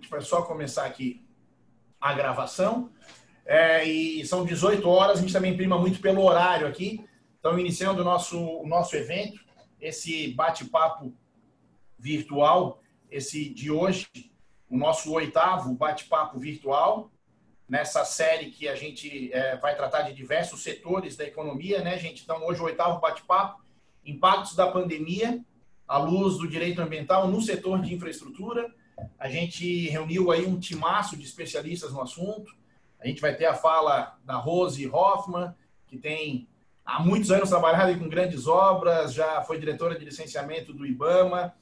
gente vai só começar aqui a gravação. E são 18 horas, a gente também prima muito pelo horário aqui. Então, iniciando o nosso evento, esse bate-papo virtual, esse de hoje, o nosso 8º bate-papo virtual, nessa série que a gente vai tratar de diversos setores da economia, né, gente? Então, hoje o 8º bate-papo, impactos da pandemia à luz do direito ambiental no setor de infraestrutura. A gente reuniu aí um timaço de especialistas no assunto. A gente vai ter a fala da Rose Hoffmann, que tem há muitos anos trabalhado com grandes obras, já foi diretora de licenciamento do IBAMA,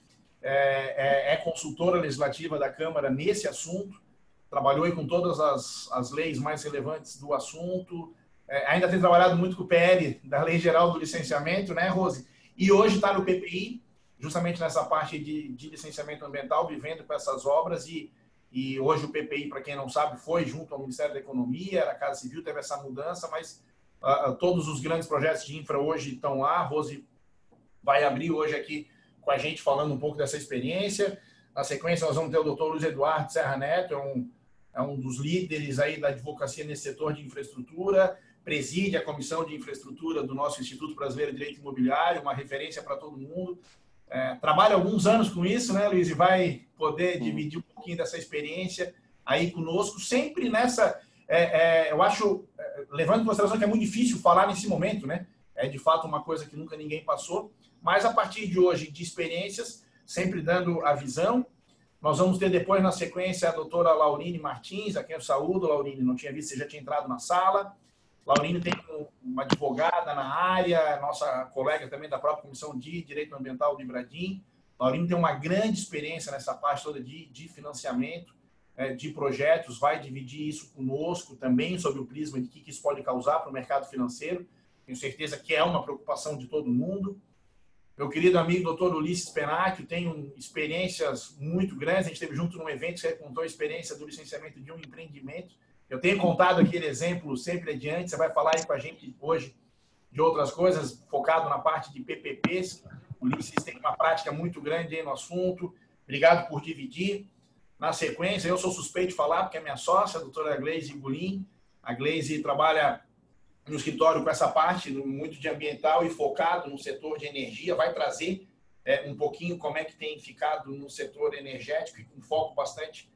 é consultora legislativa da Câmara nesse assunto, trabalhou aí com todas as leis mais relevantes do assunto, ainda tem trabalhado muito com o PL, da Lei Geral do Licenciamento, né, Rose? E hoje está no PPI, justamente nessa parte de licenciamento ambiental, vivendo com essas obras, e hoje o PPI, para quem não sabe, foi junto ao Ministério da Economia, a Casa Civil teve essa mudança, mas todos os grandes projetos de infra hoje estão lá. A Rose vai abrir hoje aqui com a gente, falando um pouco dessa experiência. Na sequência, nós vamos ter o doutor Luiz Eduardo Serra Neto, é um dos líderes aí da advocacia nesse setor de infraestrutura, preside a Comissão de Infraestrutura do nosso Instituto Brasileiro de Direito Imobiliário, uma referência para todo mundo. Trabalha alguns anos com isso, né, Luiz? E vai poder dividir um pouquinho dessa experiência aí conosco, sempre nessa... eu acho, levando em consideração que é muito difícil falar nesse momento, né? É de fato uma coisa que nunca ninguém passou, mas a partir de hoje, de experiências, sempre dando a visão. Nós vamos ter depois, na sequência, a doutora Laurine Martins, a quem eu saúdo. Laurine, não tinha visto, você já tinha entrado na sala. Laurine tem uma advogada na área, nossa colega também da própria Comissão de Direito Ambiental de Bradim. Laurine tem uma grande experiência nessa parte toda de financiamento de projetos, vai dividir isso conosco também, sob o prisma de que isso pode causar para o mercado financeiro. Tenho certeza que é uma preocupação de todo mundo. Meu querido amigo doutor Ulisses Penacchio tem experiências muito grandes. A gente esteve junto num evento que ele contou a experiência do licenciamento de um empreendimento. Eu tenho contado aquele exemplo sempre adiante. Você vai falar aí com a gente hoje de outras coisas, focado na parte de PPPs. O Ulisses tem uma prática muito grande aí no assunto. Obrigado por dividir. Na sequência, eu sou suspeito de falar, porque é minha sócia, a doutora Gleise Gulin. A Gleise trabalha no escritório com essa parte muito de ambiental e focado no setor de energia, vai trazer um pouquinho como é que tem ficado no setor energético e com foco bastante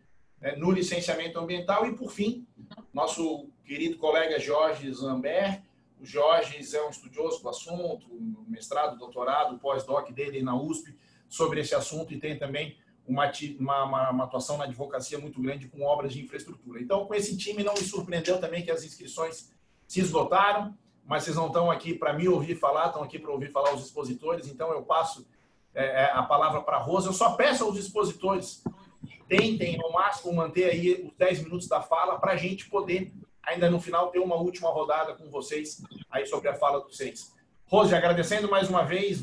no licenciamento ambiental. E, por fim, nosso querido colega Jorge Zambert. O Jorge é um estudioso do assunto, mestrado, doutorado, pós-doc dele na USP sobre esse assunto e tem também uma atuação na advocacia muito grande com obras de infraestrutura. Então, com esse time, não me surpreendeu também que as inscrições se esgotaram, mas vocês não estão aqui para me ouvir falar, estão aqui para ouvir falar os expositores, então eu passo a palavra para a Rosa. Eu só peço aos expositores que tentem, ao máximo, manter aí os 10 minutos da fala para a gente poder, ainda no final, ter uma última rodada com vocês aí sobre a fala dos seis. Rose, agradecendo mais uma vez,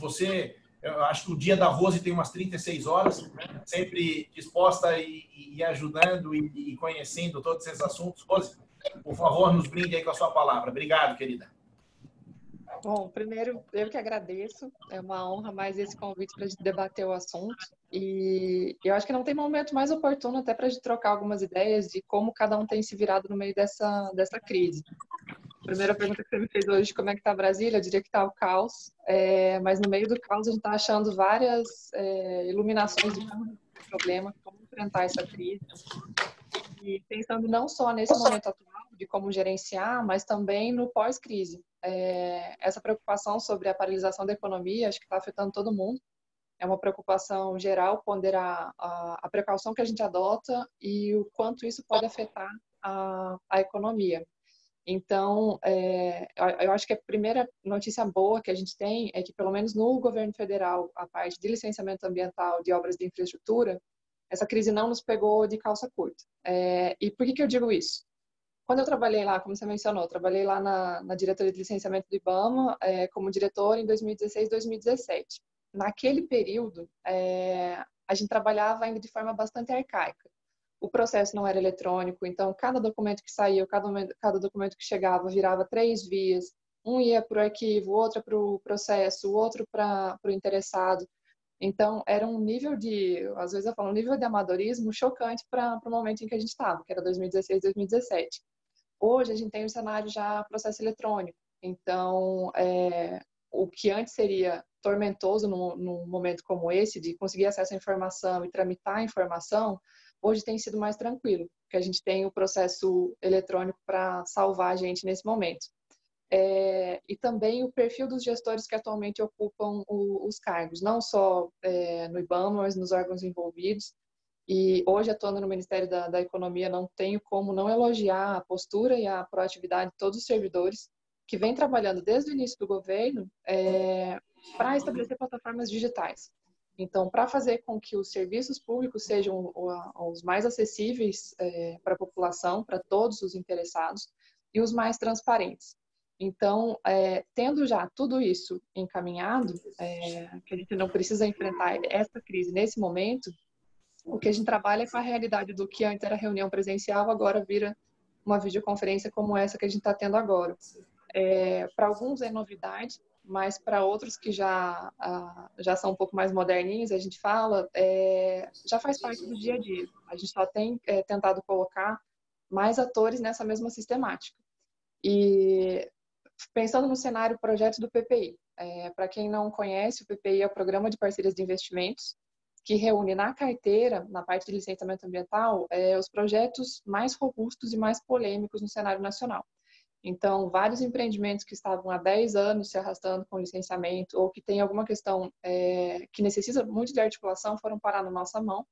eu acho que o dia da Rose tem umas 36 horas, sempre disposta e ajudando e conhecendo todos esses assuntos. Rose, por favor, nos brinde aí com a sua palavra. Obrigado, querida. Bom, primeiro, eu que agradeço. É uma honra mais esse convite para a gente debater o assunto. E eu acho que não tem momento mais oportuno até para a gente trocar algumas ideias de como cada um tem se virado no meio dessa crise. A primeira pergunta que você me fez hoje, como é que está Brasília? Eu diria que está o caos. Mas no meio do caos a gente está achando várias iluminações de como resolver o problema, como enfrentar essa crise. E pensando não só nesse momento atual, de como gerenciar, mas também no pós-crise. Essa preocupação sobre a paralisação da economia, acho que está afetando todo mundo. É uma preocupação geral ponderar a precaução que a gente adota e o quanto isso pode afetar a economia. Então, eu acho que a primeira notícia boa que a gente tem é que, pelo menos no governo federal, a parte de licenciamento ambiental de obras de infraestrutura, essa crise não nos pegou de calça curta. E por que eu digo isso? Quando eu trabalhei lá, como você mencionou, trabalhei lá na diretoria de licenciamento do IBAMA como diretor em 2016, 2017. Naquele período, a gente trabalhava ainda de forma bastante arcaica. O processo não era eletrônico, então cada documento que saía, cada documento que chegava virava 3 vias. Um ia para o arquivo, o outro para o processo, o outro para o interessado. Então, era um nível de, às vezes eu falo, um nível de amadorismo chocante para o momento em que a gente estava, que era 2016, 2017. Hoje, a gente tem um cenário já processo eletrônico. Então, o que antes seria tormentoso num momento como esse, de conseguir acesso à informação e tramitar a informação, hoje tem sido mais tranquilo, porque a gente tem o processo eletrônico para salvar a gente nesse momento. E também o perfil dos gestores que atualmente ocupam os cargos, não só no IBAMA, mas nos órgãos envolvidos. E hoje, atuando no Ministério da Economia, não tenho como não elogiar a postura e a proatividade de todos os servidores que vêm trabalhando desde o início do governo para estabelecer plataformas digitais. Então, para fazer com que os serviços públicos sejam os mais acessíveis para a população, para todos os interessados, e os mais transparentes. Então, tendo já tudo isso encaminhado, que a gente não precisa enfrentar essa crise nesse momento, o que a gente trabalha é com a realidade do que antes era reunião presencial, agora vira uma videoconferência como essa que a gente está tendo agora. Para alguns é novidade, mas para outros que já são um pouco mais moderninhos, a gente fala, já faz parte do dia a dia. A gente só tem tentado colocar mais atores nessa mesma sistemática. E pensando no cenário projeto do PPI, para quem não conhece, o PPI é o Programa de Parcerias de Investimentos, que reúne na carteira, na parte de licenciamento ambiental, os projetos mais robustos e mais polêmicos no cenário nacional. Então, vários empreendimentos que estavam há 10 anos se arrastando com licenciamento ou que tem alguma questão que necessita muito de articulação foram parar na nossa mão,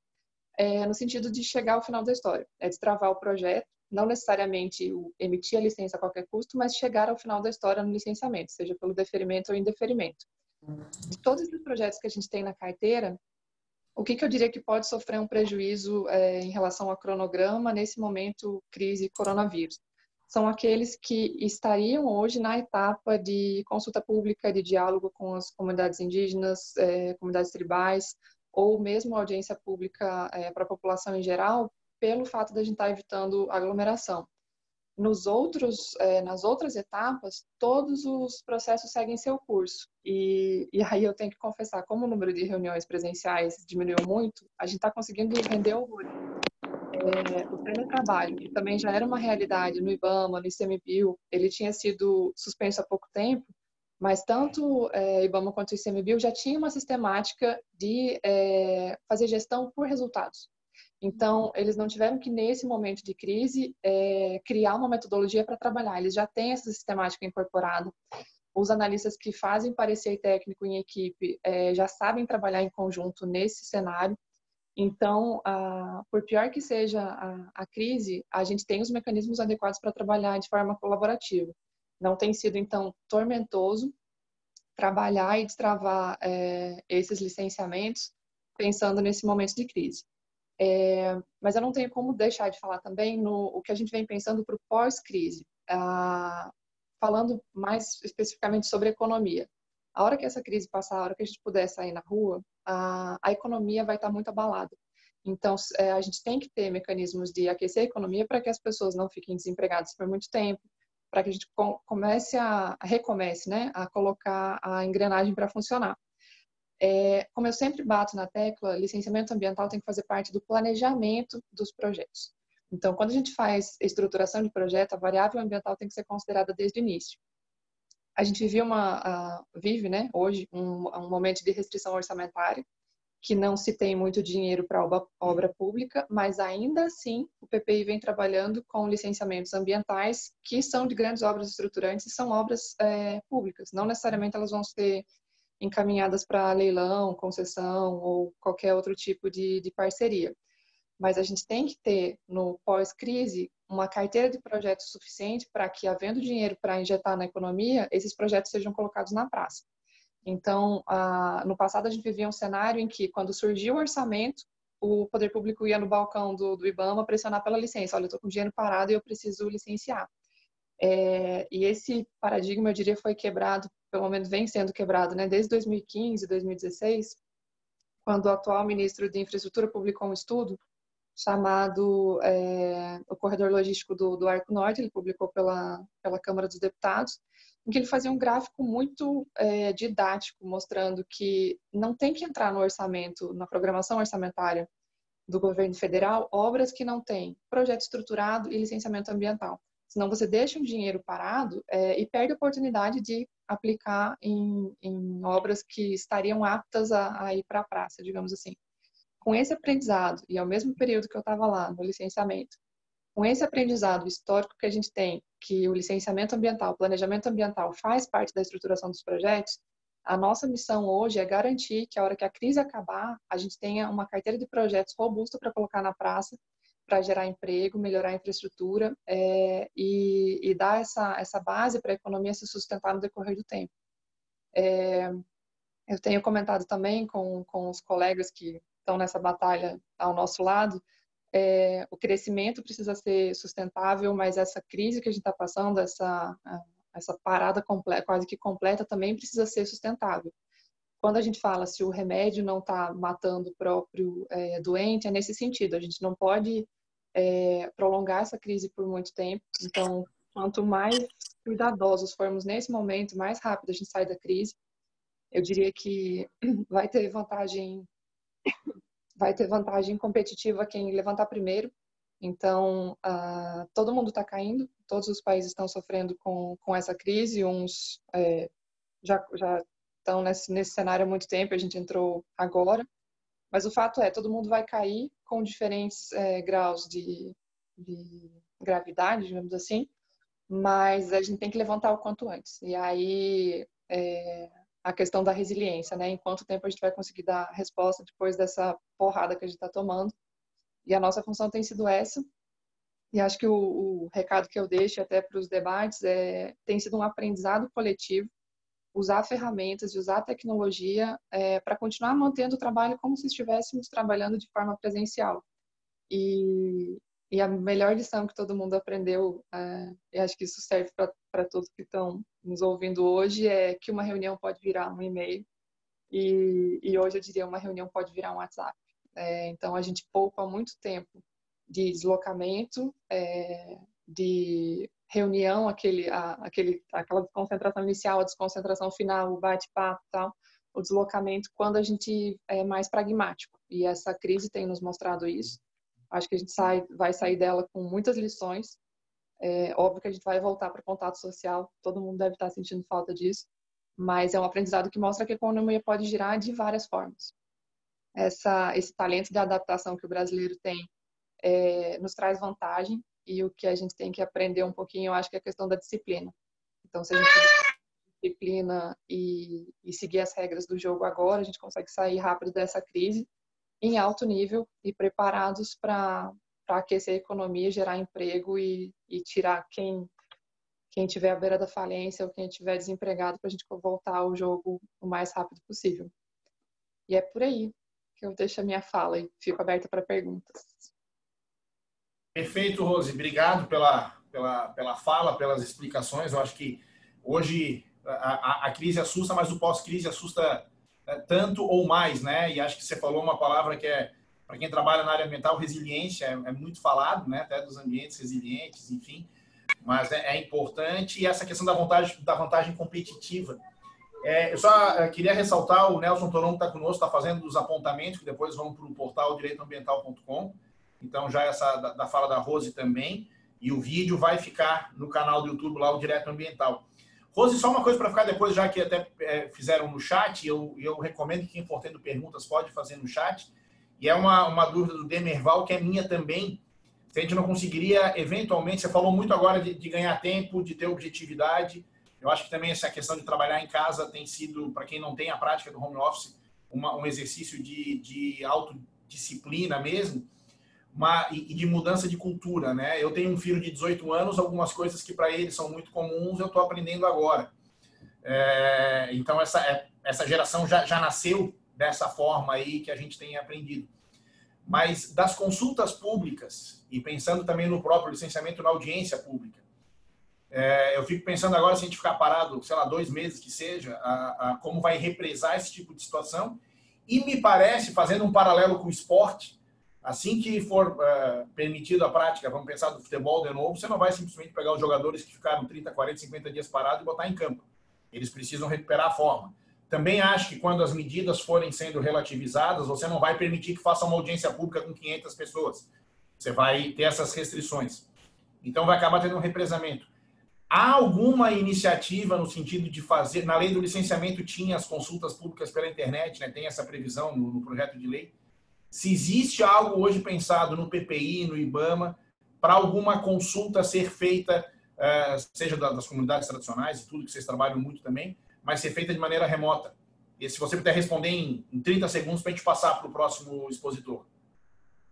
no sentido de chegar ao final da história, destravar o projeto, não necessariamente emitir a licença a qualquer custo, mas chegar ao final da história no licenciamento, seja pelo deferimento ou indeferimento. De todos esses projetos que a gente tem na carteira, o que eu diria que pode sofrer um prejuízo em relação ao cronograma nesse momento crise coronavírus? São aqueles que estariam hoje na etapa de consulta pública, de diálogo com as comunidades indígenas, comunidades tribais, ou mesmo audiência pública para a população em geral, pelo fato de a gente estar evitando aglomeração. Nas outras etapas, todos os processos seguem seu curso. E aí eu tenho que confessar, como o número de reuniões presenciais diminuiu muito, a gente está conseguindo render horrores. O teletrabalho, que também já era uma realidade no IBAMA, no ICMBio, ele tinha sido suspenso há pouco tempo, mas tanto IBAMA quanto o ICMBio já tinha uma sistemática de fazer gestão por resultados. Então, eles não tiveram que, nesse momento de crise, criar uma metodologia para trabalhar. Eles já têm essa sistemática incorporada. Os analistas que fazem parecer técnico em equipe já sabem trabalhar em conjunto nesse cenário. Então, por pior que seja a crise, a gente tem os mecanismos adequados para trabalhar de forma colaborativa. Não tem sido, então, tormentoso trabalhar e destravar esses licenciamentos pensando nesse momento de crise. Mas eu não tenho como deixar de falar também no que a gente vem pensando para o pós-crise, falando mais especificamente sobre economia. A hora que essa crise passar, a hora que a gente puder sair na rua, a economia vai estar muito abalada. Então, a gente tem que ter mecanismos de aquecer a economia para que as pessoas não fiquem desempregadas por muito tempo, para que a gente recomece, né, a colocar a engrenagem para funcionar. Como eu sempre bato na tecla, licenciamento ambiental tem que fazer parte do planejamento dos projetos. Então, quando a gente faz estruturação de projeto, a variável ambiental tem que ser considerada desde o início. A gente vive, né, hoje um momento de restrição orçamentária, que não se tem muito dinheiro para obra pública, mas ainda assim o PPI vem trabalhando com licenciamentos ambientais que são de grandes obras estruturantes e são obras públicas. Não necessariamente elas vão ser encaminhadas para leilão, concessão ou qualquer outro tipo de parceria. Mas a gente tem que ter, no pós-crise, uma carteira de projetos suficiente para que, havendo dinheiro para injetar na economia, esses projetos sejam colocados na praça. Então, no passado, a gente vivia um cenário em que, quando surgia o orçamento, o poder público ia no balcão do IBAMA pressionar pela licença. Olha, eu estou com dinheiro parado e eu preciso licenciar. E esse paradigma, eu diria, foi quebrado, pelo menos vem sendo quebrado, né? Desde 2015, 2016, quando o atual ministro de Infraestrutura publicou um estudo chamado o Corredor Logístico do Arco Norte, ele publicou pela Câmara dos Deputados, em que ele fazia um gráfico muito didático, mostrando que não tem que entrar no orçamento, na programação orçamentária do governo federal, obras que não têm projeto estruturado e licenciamento ambiental. Senão você deixa um dinheiro parado e perde a oportunidade de aplicar em obras que estariam aptas a ir para a praça, digamos assim. Com esse aprendizado, e ao mesmo período que eu estava lá, no licenciamento, com esse aprendizado histórico que a gente tem, que o licenciamento ambiental, o planejamento ambiental faz parte da estruturação dos projetos, a nossa missão hoje é garantir que a hora que a crise acabar, a gente tenha uma carteira de projetos robusta para colocar na praça, para gerar emprego, melhorar a infraestrutura e dar essa base para a economia se sustentar no decorrer do tempo. Eu tenho comentado também com os colegas que estão nessa batalha ao nosso lado, o crescimento precisa ser sustentável, mas essa crise que a gente está passando, essa parada quase que completa, também precisa ser sustentável. Quando a gente fala se o remédio não está matando o próprio doente, é nesse sentido. A gente não pode prolongar essa crise por muito tempo. Então, quanto mais cuidadosos formos nesse momento, mais rápido a gente sai da crise. Eu diria que vai ter vantagem competitiva quem levantar primeiro. Então, todo mundo está caindo, todos os países estão sofrendo com essa crise, uns já estão nesse cenário há muito tempo, a gente entrou agora, mas o fato todo mundo vai cair com diferentes graus de gravidade, digamos assim, mas a gente tem que levantar o quanto antes. E aí, a questão da resiliência, né? Em quanto tempo a gente vai conseguir dar resposta depois dessa porrada que a gente está tomando. E a nossa função tem sido essa. E acho que o recado que eu deixo até para os debates tem sido um aprendizado coletivo, usar ferramentas e usar a tecnologia para continuar mantendo o trabalho como se estivéssemos trabalhando de forma presencial. E a melhor lição que todo mundo aprendeu, e acho que isso serve para todos que estão nos ouvindo hoje, é que uma reunião pode virar um e-mail e hoje eu diria uma reunião pode virar um WhatsApp. Então a gente poupa muito tempo de deslocamento, de reunião, aquela desconcentração inicial, a desconcentração final, o bate-papo e tal, o deslocamento quando a gente é mais pragmático. E essa crise tem nos mostrado isso. Acho que a gente vai sair dela com muitas lições. Óbvio que a gente vai voltar para o contato social, todo mundo deve estar sentindo falta disso, mas é um aprendizado que mostra que a economia pode girar de várias formas. Esse talento de adaptação que o brasileiro tem nos traz vantagem, e o que a gente tem que aprender um pouquinho, eu acho que é a questão da disciplina. Então, se a gente tiver disciplina e seguir as regras do jogo agora, a gente consegue sair rápido dessa crise em alto nível e preparados para aquecer a economia, gerar emprego e tirar quem estiver à beira da falência ou quem estiver desempregado para a gente voltar ao jogo o mais rápido possível. E é por aí que eu deixo a minha fala e fico aberta para perguntas. Perfeito, Rose. Obrigado pela fala, pelas explicações. Eu acho que hoje a crise assusta, mas o pós-crise assusta tanto ou mais, né? E acho que você falou uma palavra que para quem trabalha na área ambiental, resiliência, é muito falado, né? Até dos ambientes resilientes, enfim. Mas é importante. E essa questão da vantagem competitiva. Eu só queria ressaltar, o Nelson Toron que está conosco, está fazendo os apontamentos, que depois vão para o portal direitoambiental.com. Então, já essa da fala da Rose também. E o vídeo vai ficar no canal do YouTube lá, o Direto Ambiental. Rose, só uma coisa para ficar depois, já que até fizeram no chat, eu recomendo que quem for tendo perguntas pode fazer no chat. E é uma dúvida do Demerval, que é minha também. Se a gente não conseguiria, eventualmente, você falou muito agora de ganhar tempo, de ter objetividade. Eu acho que também essa questão de trabalhar em casa tem sido, para quem não tem a prática do home office, um exercício de autodisciplina mesmo. E de mudança de cultura, né? Eu tenho um filho de 18 anos, algumas coisas que para ele são muito comuns, eu estou aprendendo agora. Então, essa geração já nasceu dessa forma aí que a gente tem aprendido. Mas das consultas públicas, e pensando também no próprio licenciamento na audiência pública, eu fico pensando agora, se a gente ficar parado, sei lá, 2 meses que seja, como vai represar esse tipo de situação. E me parece, fazendo um paralelo com o esporte, Assim que for permitido a prática, vamos pensar do futebol de novo, você não vai simplesmente pegar os jogadores que ficaram 30, 40, 50 dias parados e botar em campo. Eles precisam recuperar a forma. Também acho que quando as medidas forem sendo relativizadas, você não vai permitir que faça uma audiência pública com 500 pessoas. Você vai ter essas restrições. Então vai acabar tendo um represamento. Há alguma iniciativa no sentido de fazer... Na lei do licenciamento tinha as consultas públicas pela internet, né? Tem essa previsão no projeto de lei. Se existe algo hoje pensado no PPI, no IBAMA, para alguma consulta ser feita, seja das comunidades tradicionais e tudo, que vocês trabalham muito também, mas ser feita de maneira remota. E se você puder responder em 30 segundos para a gente passar para o próximo expositor.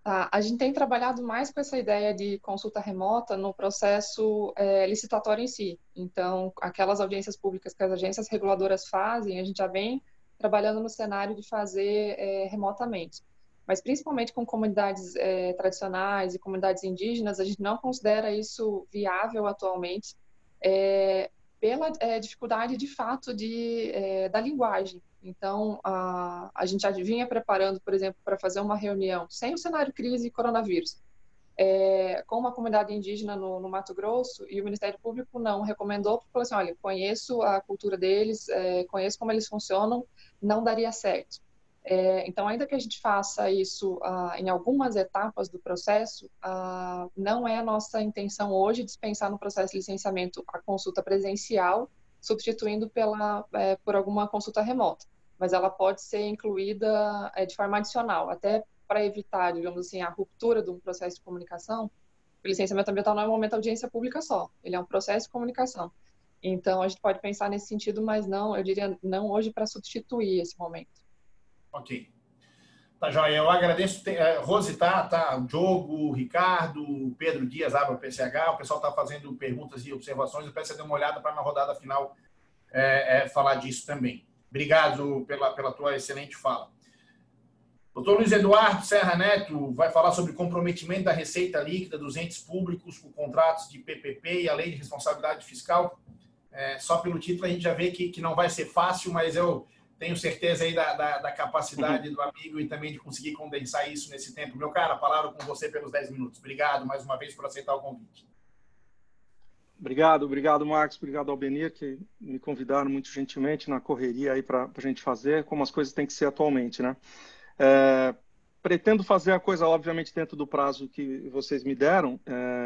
A gente tem trabalhado mais com essa ideia de consulta remota no processo licitatório em si. Então, aquelas audiências públicas que as agências reguladoras fazem, a gente já vem trabalhando no cenário de fazer remotamente. Mas, principalmente com comunidades tradicionais e comunidades indígenas, a gente não considera isso viável atualmente, pela dificuldade, de fato, da linguagem. Então, a gente já vinha preparando, por exemplo, para fazer uma reunião sem o cenário crise e coronavírus, com uma comunidade indígena no Mato Grosso, e o Ministério Público não recomendou, porque falou assim, olha, conheço a cultura deles, conheço como eles funcionam, não daria certo. Então, ainda que a gente faça isso em algumas etapas do processo, não é a nossa intenção hoje dispensar no processo de licenciamento a consulta presencial, substituindo por alguma consulta remota. Mas ela pode ser incluída de forma adicional, até para evitar, digamos assim, a ruptura de um processo de comunicação. O licenciamento ambiental não é um momento de audiência pública só, ele é um processo de comunicação. Então, a gente pode pensar nesse sentido, mas não, eu diria, não hoje para substituir esse momento. Ok. Tá, joia. Eu agradeço. Rose, tá. O Diogo, o Ricardo, o Pedro Dias, Abra PCH. O pessoal está fazendo perguntas e observações. Eu peço que você dê uma olhada para na rodada final falar disso também. Obrigado pela tua excelente fala. Doutor Luiz Eduardo Serra Neto vai falar sobre o comprometimento da receita líquida dos entes públicos com contratos de PPP e a lei de responsabilidade fiscal. Só pelo título a gente já vê que não vai ser fácil, mas eu tenho certeza aí da capacidade do amigo e também de conseguir condensar isso nesse tempo. Meu cara, a palavra com você pelos 10 minutos. Obrigado mais uma vez por aceitar o convite. Obrigado, Marcos. Obrigado ao Benir, que me convidaram muito gentilmente na correria aí para a gente fazer, como as coisas têm que ser atualmente, né? Pretendo fazer a coisa, obviamente, dentro do prazo que vocês me deram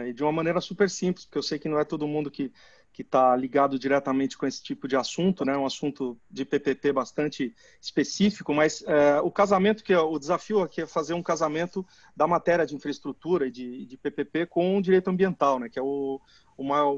e de uma maneira super simples, porque eu sei que não é todo mundo que está ligado diretamente com esse tipo de assunto, né? Um assunto de PPP bastante específico, mas o casamento, o desafio aqui é fazer um casamento da matéria de infraestrutura e de PPP com o direito ambiental, né? Que é o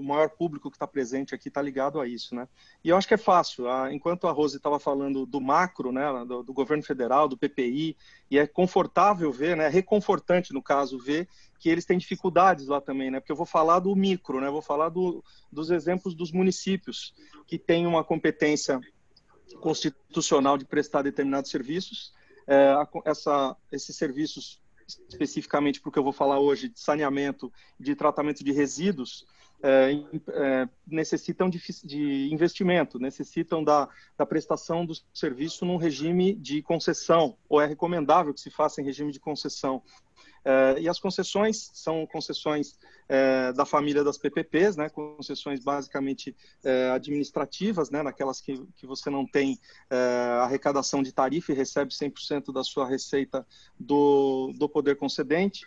maior público que está presente aqui está ligado a isso, né? E eu acho que é fácil. Enquanto a Rose estava falando do macro, né, do governo federal, do PPI, e é confortável ver, né, reconfortante no caso ver que eles têm dificuldades lá também, né? Porque eu vou falar do micro, né? Vou falar dos exemplos dos municípios que têm uma competência constitucional de prestar determinados serviços. Esses serviços, especificamente porque eu vou falar hoje de saneamento, de tratamento de resíduos, necessitam de investimento, necessitam da prestação do serviço num regime de concessão, ou é recomendável que se faça em regime de concessão. E as concessões são concessões da família das PPPs, né, concessões basicamente administrativas, né, naquelas que você não tem arrecadação de tarifa e recebe 100% da sua receita do poder concedente.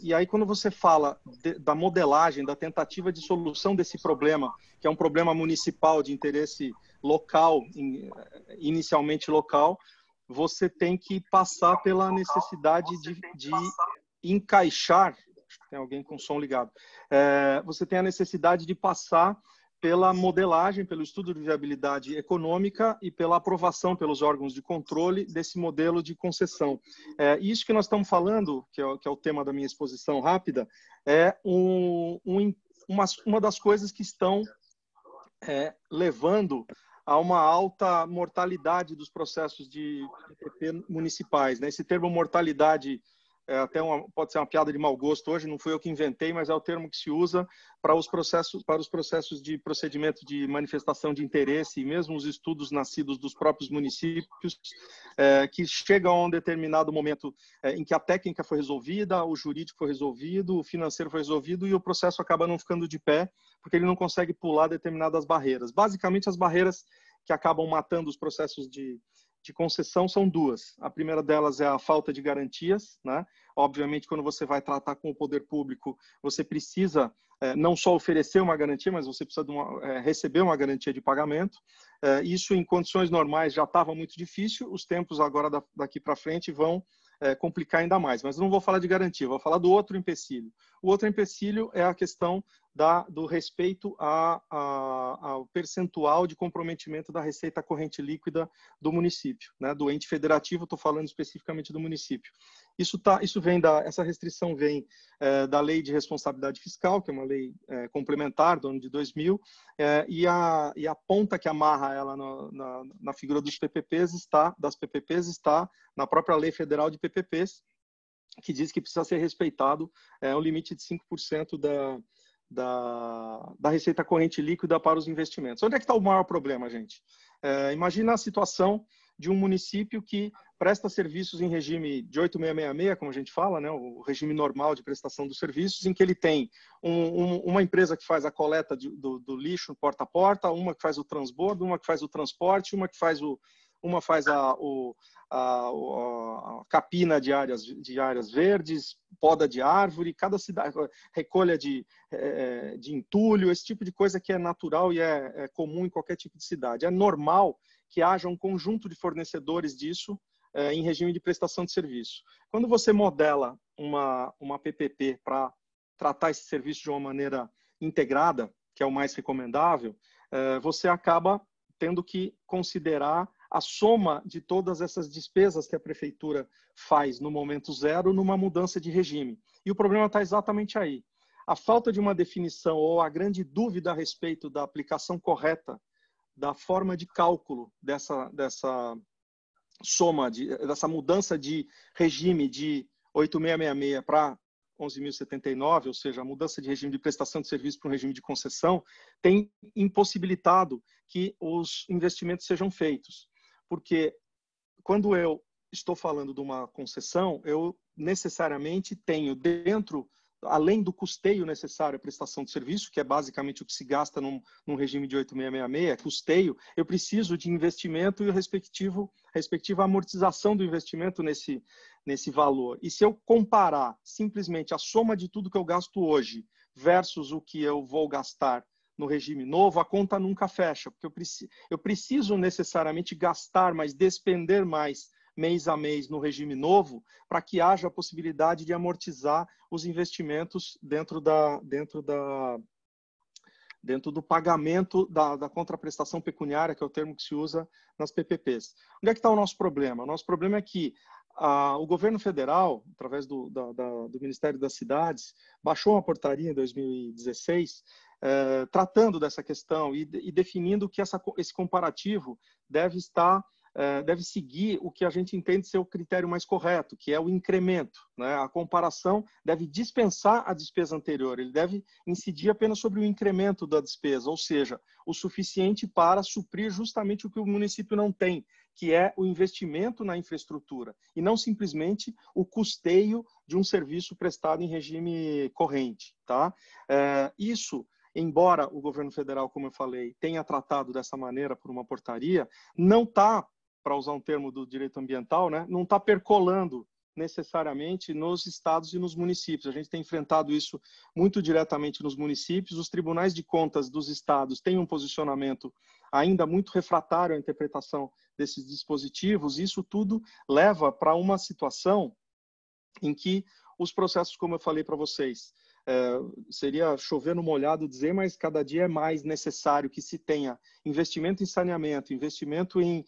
E aí, quando você fala da modelagem, da tentativa de solução desse problema, que é um problema municipal de interesse local, inicialmente local, você tem que passar pela necessidade de encaixar, tem alguém com som ligado, você tem a necessidade de passar pela modelagem, pelo estudo de viabilidade econômica e pela aprovação pelos órgãos de controle desse modelo de concessão. Isso que nós estamos falando, que é o tema da minha exposição rápida, é uma das coisas que estão levando a uma alta mortalidade dos processos de PPP municipais, né? Esse termo mortalidade pode ser uma piada de mau gosto hoje, não fui eu que inventei, mas é o termo que se usa para os processos de procedimento de manifestação de interesse e mesmo os estudos nascidos dos próprios municípios, que chegam a um determinado momento em que a técnica foi resolvida, o jurídico foi resolvido, o financeiro foi resolvido e o processo acaba não ficando de pé, porque ele não consegue pular determinadas barreiras. Basicamente, as barreiras que acabam matando os processos de concessão são duas. A primeira delas é a falta de garantias, né? Obviamente, quando você vai tratar com o poder público, você precisa não só oferecer uma garantia, mas você precisa receber uma garantia de pagamento. Isso, em condições normais, já estava muito difícil. Os tempos agora, daqui para frente, vão complicar ainda mais. Mas não vou falar de garantia, vou falar do outro empecilho. O outro empecilho é a questão do respeito ao percentual de comprometimento da receita corrente líquida do município, né? Do ente federativo, estou falando especificamente do município. Essa restrição vem da Lei de Responsabilidade Fiscal, que é uma lei complementar do ano de 2000, e a ponta que amarra ela na figura dos das PPPs está na própria Lei Federal de PPPs, que diz que precisa ser respeitado o limite de 5% da receita corrente líquida para os investimentos. Onde é que está o maior problema, gente? Imagina a situação de um município que presta serviços em regime de 8666, como a gente fala, né, o regime normal de prestação dos serviços, em que ele tem uma empresa que faz a coleta do lixo porta a porta, uma que faz o transbordo, uma que faz o transporte, uma faz a capina de áreas verdes, poda de árvore, cada cidade, recolha de entulho, esse tipo de coisa que é natural e é comum em qualquer tipo de cidade. É normal que haja um conjunto de fornecedores disso em regime de prestação de serviço. Quando você modela uma PPP para tratar esse serviço de uma maneira integrada, que é o mais recomendável, você acaba tendo que considerar a soma de todas essas despesas que a prefeitura faz no momento zero numa mudança de regime. E o problema está exatamente aí. A falta de uma definição ou a grande dúvida a respeito da aplicação correta da forma de cálculo dessa soma, dessa mudança de regime de 8666 para 11.079, ou seja, a mudança de regime de prestação de serviço para um regime de concessão, tem impossibilitado que os investimentos sejam feitos. Porque quando eu estou falando de uma concessão, eu necessariamente tenho dentro, além do custeio necessário à prestação de serviço, que é basicamente o que se gasta num regime de 8666, custeio, eu preciso de investimento e a respectiva amortização do investimento nesse valor. E se eu comparar simplesmente a soma de tudo que eu gasto hoje versus o que eu vou gastar no regime novo, a conta nunca fecha, porque eu preciso necessariamente gastar mais, despender mais mês a mês no regime novo, para que haja a possibilidade de amortizar os investimentos dentro do pagamento da contraprestação pecuniária, que é o termo que se usa nas PPPs. Onde é que está o nosso problema? O nosso problema é que o governo federal, através do Ministério das Cidades, baixou uma portaria em 2016, tratando dessa questão e definindo que esse comparativo deve seguir o que a gente entende ser o critério mais correto, que é o incremento, né? A comparação deve dispensar a despesa anterior, ele deve incidir apenas sobre o incremento da despesa, ou seja, o suficiente para suprir justamente o que o município não tem, que é o investimento na infraestrutura, e não simplesmente o custeio de um serviço prestado em regime corrente, tá? Isso, embora o governo federal, como eu falei, tenha tratado dessa maneira por uma portaria, não está, para usar um termo do direito ambiental, né, não está percolando necessariamente nos estados e nos municípios. A gente tem enfrentado isso muito diretamente nos municípios. Os tribunais de contas dos estados têm um posicionamento ainda muito refratário à interpretação desses dispositivos. Isso tudo leva para uma situação em que os processos, como eu falei para vocês, seria chover no molhado dizer, mas cada dia é mais necessário que se tenha investimento em saneamento, investimento em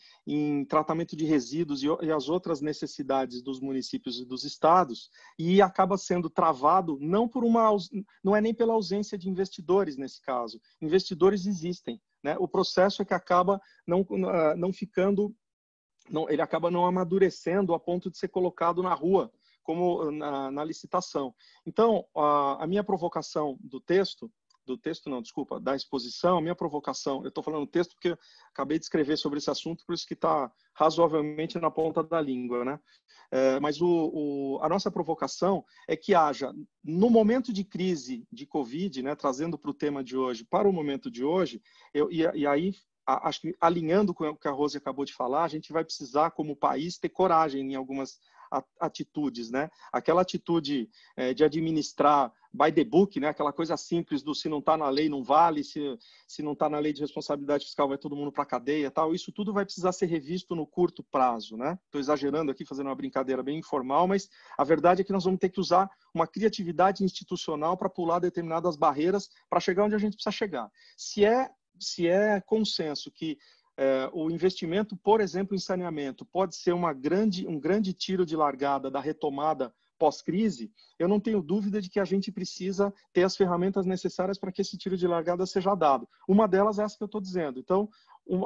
tratamento de resíduos e as outras necessidades dos municípios e dos estados, e acaba sendo travado não é nem pela ausência de investidores nesse caso. Investidores existem, né? O processo é que acaba ele acaba não amadurecendo a ponto de ser colocado na rua como na licitação. Então, a minha provocação da exposição, a minha provocação, eu estou falando texto porque eu acabei de escrever sobre esse assunto, por isso que está razoavelmente na ponta da língua, né? Mas a nossa provocação é que haja, no momento de crise de Covid, né, trazendo para o tema de hoje, para o momento de hoje, e aí, acho que alinhando com o que a Rose acabou de falar, a gente vai precisar, como país, ter coragem em algumas atitudes, né? Aquela atitude de administrar by the book, né? Aquela coisa simples do se não está na lei não vale, se não está na lei de responsabilidade fiscal vai todo mundo para a cadeia, tal. Isso tudo vai precisar ser revisto no curto prazo, né? Estou exagerando aqui, fazendo uma brincadeira bem informal, mas a verdade é que nós vamos ter que usar uma criatividade institucional para pular determinadas barreiras para chegar onde a gente precisa chegar. Se é consenso que o investimento, por exemplo, em saneamento, pode ser um grande tiro de largada da retomada pós-crise, eu não tenho dúvida de que a gente precisa ter as ferramentas necessárias para que esse tiro de largada seja dado. Uma delas é essa que eu estou dizendo. Então,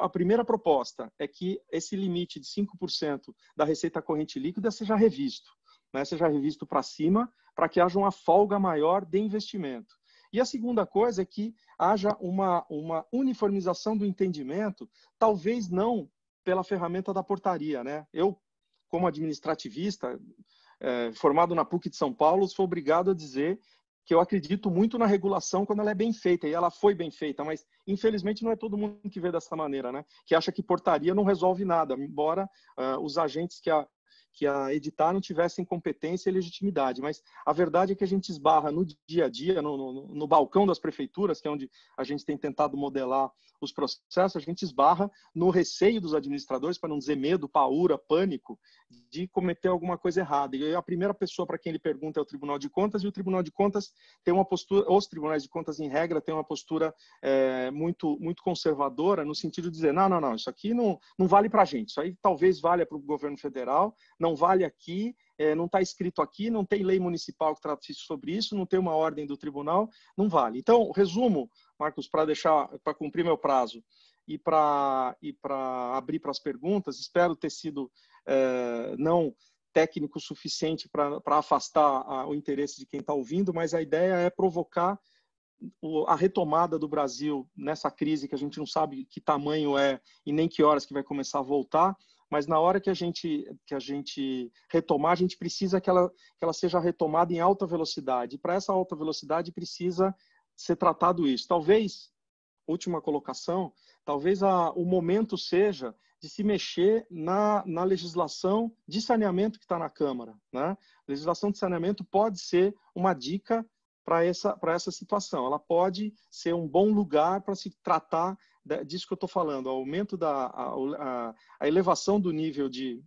a primeira proposta é que esse limite de 5% da receita corrente líquida seja revisto, né? Seja revisto para cima, para que haja uma folga maior de investimento. E a segunda coisa é que haja uma uniformização do entendimento, talvez não pela ferramenta da portaria, né? Eu, como administrativista, formado na PUC de São Paulo, sou obrigado a dizer que eu acredito muito na regulação quando ela é bem feita, e ela foi bem feita, mas infelizmente não é todo mundo que vê dessa maneira, né? Que acha que portaria não resolve nada, embora os agentes que a editar não tivessem competência e legitimidade. Mas a verdade é que a gente esbarra no dia a dia, no balcão das prefeituras, que é onde a gente tem tentado modelar os processos, a gente esbarra no receio dos administradores, para não dizer medo, paura, pânico, de cometer alguma coisa errada. E a primeira pessoa para quem ele pergunta é o Tribunal de Contas, e o Tribunal de Contas tem uma postura, os tribunais de contas, em regra, têm uma postura muito conservadora, no sentido de dizer, não, isso aqui não vale para a gente, isso aí talvez valha para o governo federal, não vale aqui, não está escrito aqui, não tem lei municipal que trate sobre isso, não tem uma ordem do tribunal, não vale. Então, resumo, Marcos, para cumprir meu prazo e para abrir para as perguntas, espero ter sido não técnico o suficiente para afastar o interesse de quem está ouvindo, mas a ideia é provocar a retomada do Brasil nessa crise que a gente não sabe que tamanho é e nem que horas que vai começar a voltar, mas na hora que a gente retomar, a gente precisa que ela seja retomada em alta velocidade. E para essa alta velocidade precisa ser tratado isso. Talvez, última colocação, talvez o momento seja de se mexer na legislação de saneamento que está na Câmara, né? A legislação de saneamento pode ser uma dica para essa situação. Ela pode ser um bom lugar para se tratar disso que eu estou falando, o aumento a elevação do nível de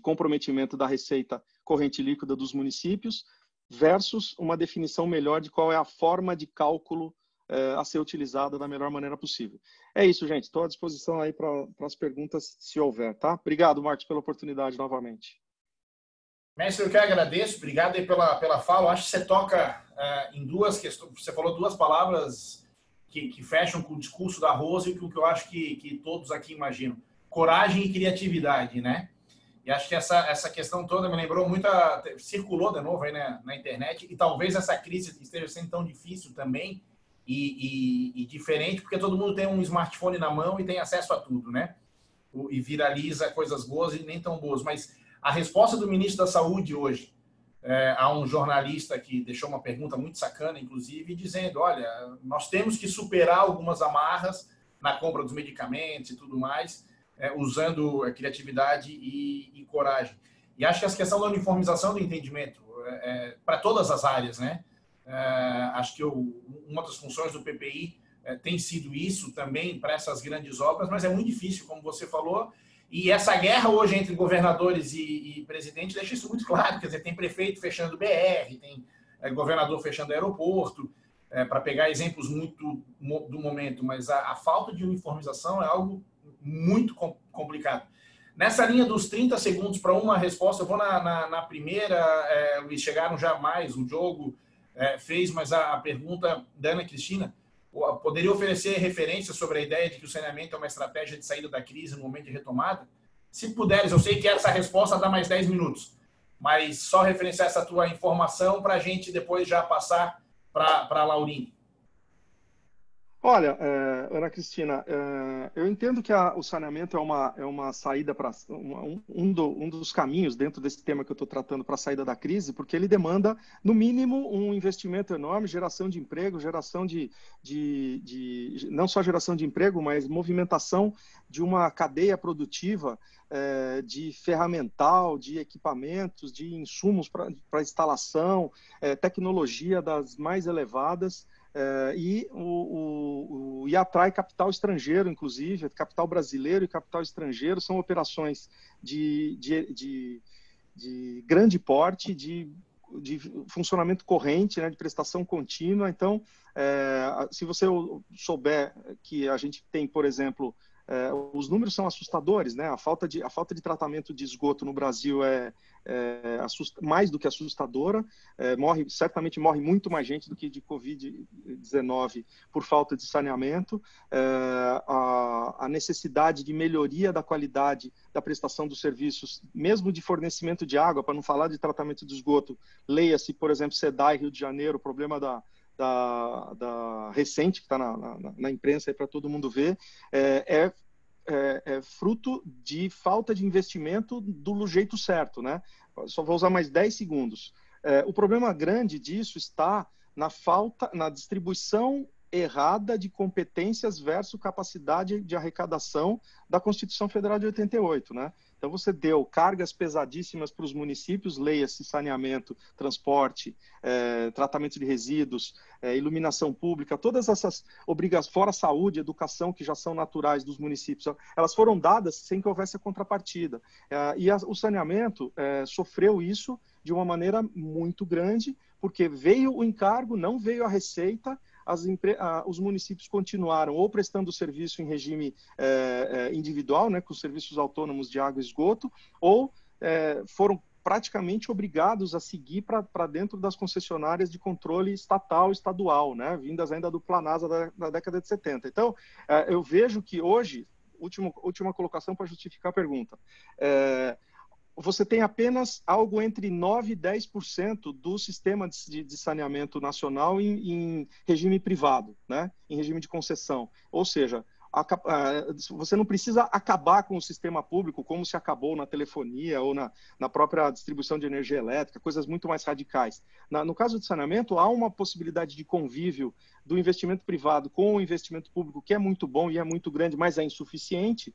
comprometimento da receita corrente líquida dos municípios versus uma definição melhor de qual é a forma de cálculo a ser utilizada da melhor maneira possível. É isso, gente. Estou à disposição aí para as perguntas, se houver, tá? Obrigado, Marcos, pela oportunidade novamente. Mestre, eu que agradeço. Obrigado aí pela fala. Eu acho que você toca em duas questões. Você falou duas palavras que fecham com o discurso da Rose e com o que eu acho que todos aqui imaginam. Coragem e criatividade, né? E acho que essa questão toda me lembrou muito, circulou de novo aí na internet, e talvez essa crise esteja sendo tão difícil também e diferente, porque todo mundo tem um smartphone na mão e tem acesso a tudo, né? E viraliza coisas boas e nem tão boas. Mas a resposta do ministro da Saúde hoje a um jornalista que deixou uma pergunta muito sacana, inclusive, dizendo, olha, nós temos que superar algumas amarras na compra dos medicamentos e tudo mais, usando criatividade e coragem. E acho que essa questão da uniformização do entendimento para todas as áreas, né? Acho que uma das funções do PPI tem sido isso também para essas grandes obras, mas é muito difícil, como você falou, e essa guerra hoje entre governadores e presidente deixa isso muito claro, quer dizer, tem prefeito fechando BR, tem governador fechando aeroporto, para pegar exemplos muito do momento, mas a falta de uniformização é algo muito complicado. Nessa linha dos 30 segundos para uma resposta, eu vou na primeira, Luiz, chegaram já mais, o Diogo fez, mas a pergunta da Ana Cristina, poderia oferecer referências sobre a ideia de que o saneamento é uma estratégia de saída da crise no momento de retomada? Se puderes, eu sei que essa resposta dá mais 10 minutos, mas só referenciar essa tua informação para a gente depois já passar para a Laurine. Olha, Ana Cristina, eu entendo que o saneamento é uma saída para um dos caminhos dentro desse tema que eu estou tratando para a saída da crise, porque ele demanda, no mínimo, um investimento enorme, geração de emprego, geração não só geração de emprego, mas movimentação de uma cadeia produtiva de ferramental, de equipamentos, de insumos para instalação, tecnologia das mais elevadas. E atrai capital estrangeiro, inclusive, capital brasileiro e capital estrangeiro, são operações de grande porte, de funcionamento corrente, né, de prestação contínua. Então, se você souber que a gente tem, por exemplo, os números são assustadores, né? A falta de tratamento de esgoto no Brasil é mais do que assustadora. Certamente morre muito mais gente do que de Covid-19 por falta de saneamento. A necessidade de melhoria da qualidade da prestação dos serviços, mesmo de fornecimento de água, para não falar de tratamento de esgoto, leia-se, por exemplo, SEDAI, Rio de Janeiro, o problema da recente, que está na imprensa para todo mundo ver, é fruto de falta de investimento do jeito certo, né? Só vou usar mais 10 segundos. O problema grande disso está na distribuição errada de competências versus capacidade de arrecadação da Constituição Federal de 88, né? Então, você deu cargas pesadíssimas para os municípios, leia-se saneamento, transporte, tratamento de resíduos, iluminação pública, todas essas obrigações, fora saúde, educação, que já são naturais dos municípios, elas foram dadas sem que houvesse a contrapartida. O saneamento sofreu isso de uma maneira muito grande, porque veio o encargo, não veio a receita. Os municípios continuaram ou prestando serviço em regime individual, né, com os serviços autônomos de água e esgoto, ou foram praticamente obrigados a seguir para dentro das concessionárias de controle estadual, né, vindas ainda do Planasa da década de 70. Então, eu vejo que hoje, última colocação para justificar a pergunta, você tem apenas algo entre 9% e 10% do sistema de saneamento nacional em regime privado, né? Em regime de concessão. Ou seja, você não precisa acabar com o sistema público como se acabou na telefonia ou na própria distribuição de energia elétrica, coisas muito mais radicais. No caso de saneamento, há uma possibilidade de convívio do investimento privado com o investimento público, que é muito bom e é muito grande, mas é insuficiente,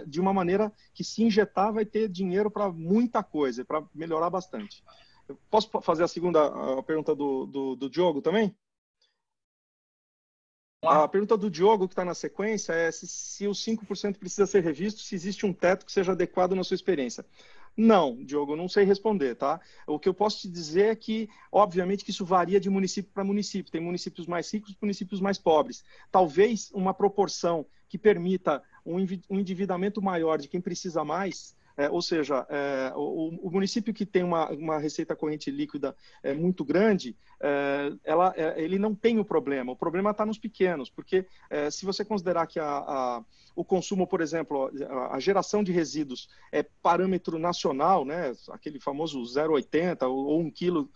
de uma maneira que, se injetar, vai ter dinheiro para muita coisa, para melhorar bastante. Eu posso fazer a pergunta do Diogo também? A pergunta do Diogo, que está na sequência, é se os 5% precisa ser revisto, se existe um teto que seja adequado na sua experiência. Não, Diogo, eu não sei responder, tá? O que eu posso te dizer é que, obviamente, que isso varia de município para município. Tem municípios mais ricos e municípios mais pobres. Talvez uma proporção que permita um endividamento maior de quem precisa mais, ou seja, o município que tem uma receita corrente líquida muito grande, ele não tem o problema está nos pequenos, porque se você considerar que o consumo, por exemplo, a geração de resíduos é parâmetro nacional, né, aquele famoso 0,80 ou 1 quilo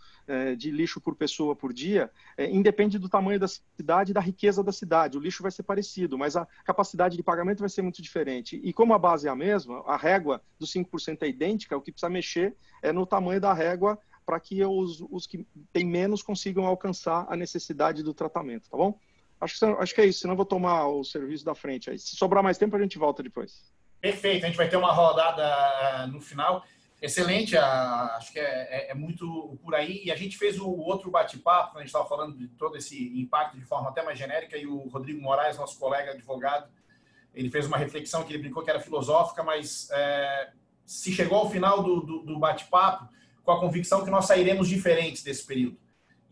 de lixo por pessoa por dia, independe do tamanho da cidade e da riqueza da cidade. O lixo vai ser parecido, mas a capacidade de pagamento vai ser muito diferente. E como a base é a mesma, a régua dos 5% é idêntica, o que precisa mexer é no tamanho da régua para que os que têm menos consigam alcançar a necessidade do tratamento, tá bom? Acho que é isso, senão eu vou tomar o serviço da frente aí. Se sobrar mais tempo, a gente volta depois. Perfeito, a gente vai ter uma rodada no final. Excelente, acho que é muito por aí. E a gente fez o outro bate-papo, quando a gente estava falando de todo esse impacto de forma até mais genérica, e o Rodrigo Moraes, nosso colega advogado, ele fez uma reflexão que ele brincou que era filosófica, mas se chegou ao final do bate-papo com a convicção que nós sairemos diferentes desse período.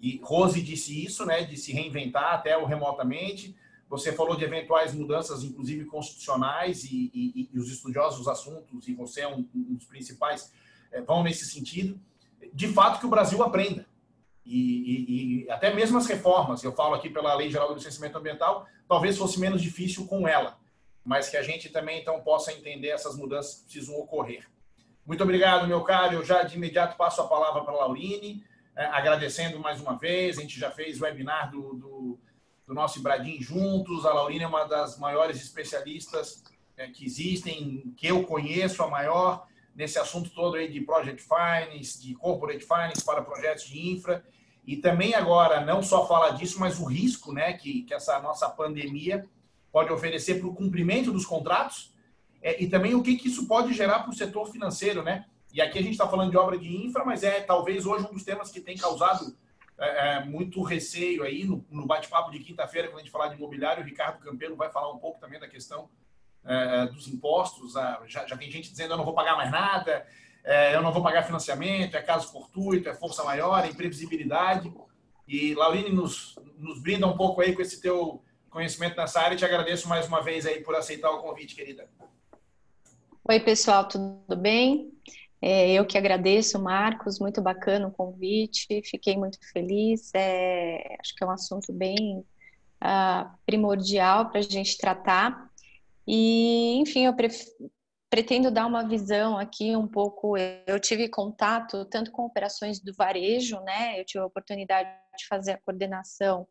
E Rose disse isso, né, de se reinventar até o remotamente. Você falou de eventuais mudanças, inclusive constitucionais, e os estudiosos dos assuntos, e você é um dos principais, vão nesse sentido. De fato, que o Brasil aprenda. E até mesmo as reformas, eu falo aqui pela Lei Geral do Licenciamento Ambiental, talvez fosse menos difícil com ela, mas que a gente também, então, possa entender essas mudanças que precisam ocorrer. Muito obrigado, meu caro. Eu já de imediato passo a palavra para a Laurine, agradecendo mais uma vez. A gente já fez o webinar do nosso Ibradim juntos. A Laurine é uma das maiores especialistas que existem, que eu conheço, a maior nesse assunto todo aí de Project Finance, de Corporate Finance para projetos de infra. E também agora, não só falar disso, mas o risco, né, que essa nossa pandemia pode oferecer para o cumprimento dos contratos, e também o que isso pode gerar para o setor financeiro, né? E aqui a gente está falando de obra de infra, mas talvez hoje um dos temas que tem causado muito receio aí no bate-papo de quinta-feira, quando a gente falar de imobiliário. O Ricardo Campelo vai falar um pouco também da questão dos impostos. Já tem gente dizendo: eu não vou pagar mais nada, eu não vou pagar financiamento, é caso fortuito, é força maior, é imprevisibilidade. E, Laurine, nos brinda um pouco aí com esse teu conhecimento nessa área. E te agradeço mais uma vez aí por aceitar o convite, querida. Oi, pessoal, tudo bem? Eu que agradeço, Marcos, muito bacana o convite, fiquei muito feliz. Acho que é um assunto bem primordial para a gente tratar. E, enfim, eu pretendo dar uma visão aqui um pouco. Eu tive contato tanto com operações do varejo, né? Eu tive a oportunidade de fazer a coordenação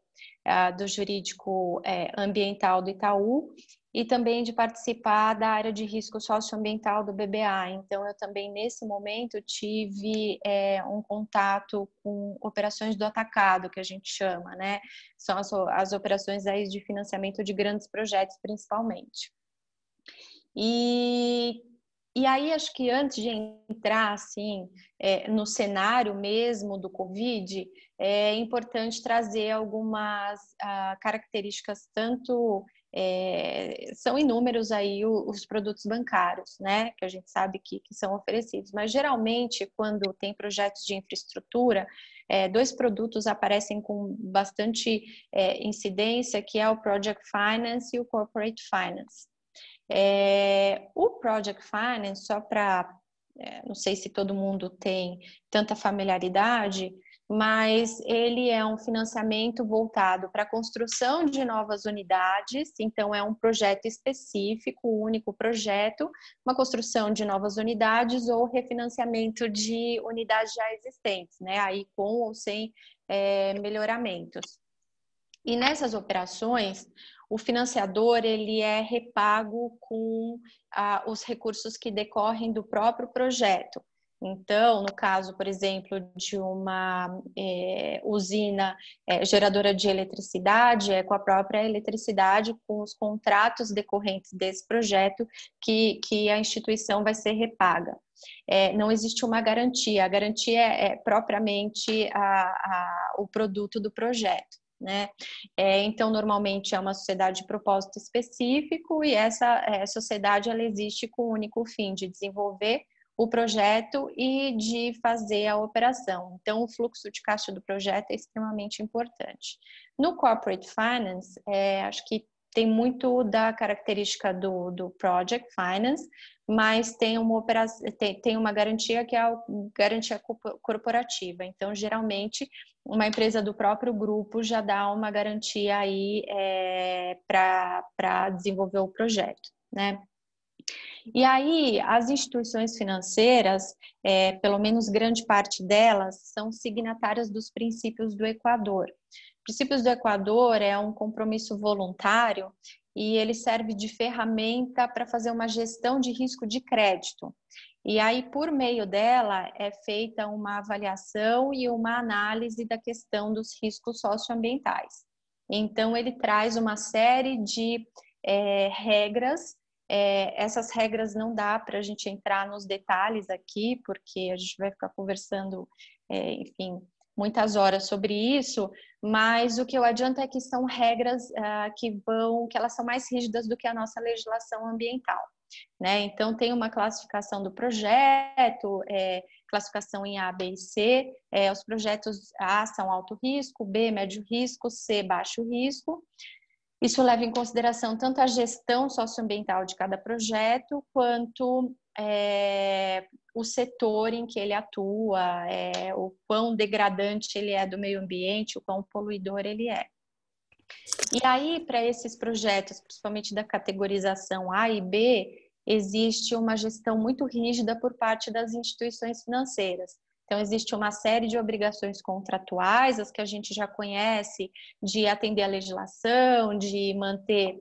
do jurídico ambiental do Itaú, e também de participar da área de risco socioambiental do BBA. Então, eu também, nesse momento, tive um contato com operações do atacado, que a gente chama, né? São as operações aí de financiamento de grandes projetos, principalmente. E aí, acho que antes de entrar, assim, no cenário mesmo do Covid, é importante trazer algumas características, tanto... são inúmeros aí os produtos bancários, né, que a gente sabe que são oferecidos, mas geralmente quando tem projetos de infraestrutura, dois produtos aparecem com bastante incidência, que é o Project Finance e o Corporate Finance. O Project Finance, só para, não sei se todo mundo tem tanta familiaridade, mas ele é um financiamento voltado para a construção de novas unidades. Então, é um projeto específico, um único projeto, uma construção de novas unidades ou refinanciamento de unidades já existentes, né? Aí com ou sem melhoramentos. E nessas operações, o financiador ele é repago com os recursos que decorrem do próprio projeto. Então, no caso, por exemplo, de uma usina geradora de eletricidade, é com a própria eletricidade, com os contratos decorrentes desse projeto, que a instituição vai ser repaga. Não existe uma garantia, a garantia é propriamente o produto do projeto, né? Então, normalmente é uma sociedade de propósito específico, e essa sociedade ela existe com o único fim de desenvolver o projeto e de fazer a operação. Então, o fluxo de caixa do projeto é extremamente importante. No Corporate Finance, acho que tem muito da característica do Project Finance, mas tem uma garantia que é a garantia corporativa. Então, geralmente, uma empresa do próprio grupo já dá uma garantia aí para desenvolver o projeto, né? E aí, as instituições financeiras, pelo menos grande parte delas, são signatárias dos princípios do Equador. Princípios do Equador é um compromisso voluntário e ele serve de ferramenta para fazer uma gestão de risco de crédito. E aí, por meio dela, é feita uma avaliação e uma análise da questão dos riscos socioambientais. Então, ele traz uma série de regras. Essas regras não dá para a gente entrar nos detalhes aqui, porque a gente vai ficar conversando, enfim, muitas horas sobre isso, mas o que eu adianto é que são regras que elas são mais rígidas do que a nossa legislação ambiental, né? Então, tem uma classificação do projeto, classificação em A, B e C. Os projetos A são alto risco, B, médio risco, C, baixo risco. Isso leva em consideração tanto a gestão socioambiental de cada projeto, quanto o setor em que ele atua, o quão degradante ele é do meio ambiente, o quão poluidor ele é. E aí, para esses projetos, principalmente da categorização A e B, existe uma gestão muito rígida por parte das instituições financeiras. Então, existe uma série de obrigações contratuais, as que a gente já conhece, de atender a legislação, de manter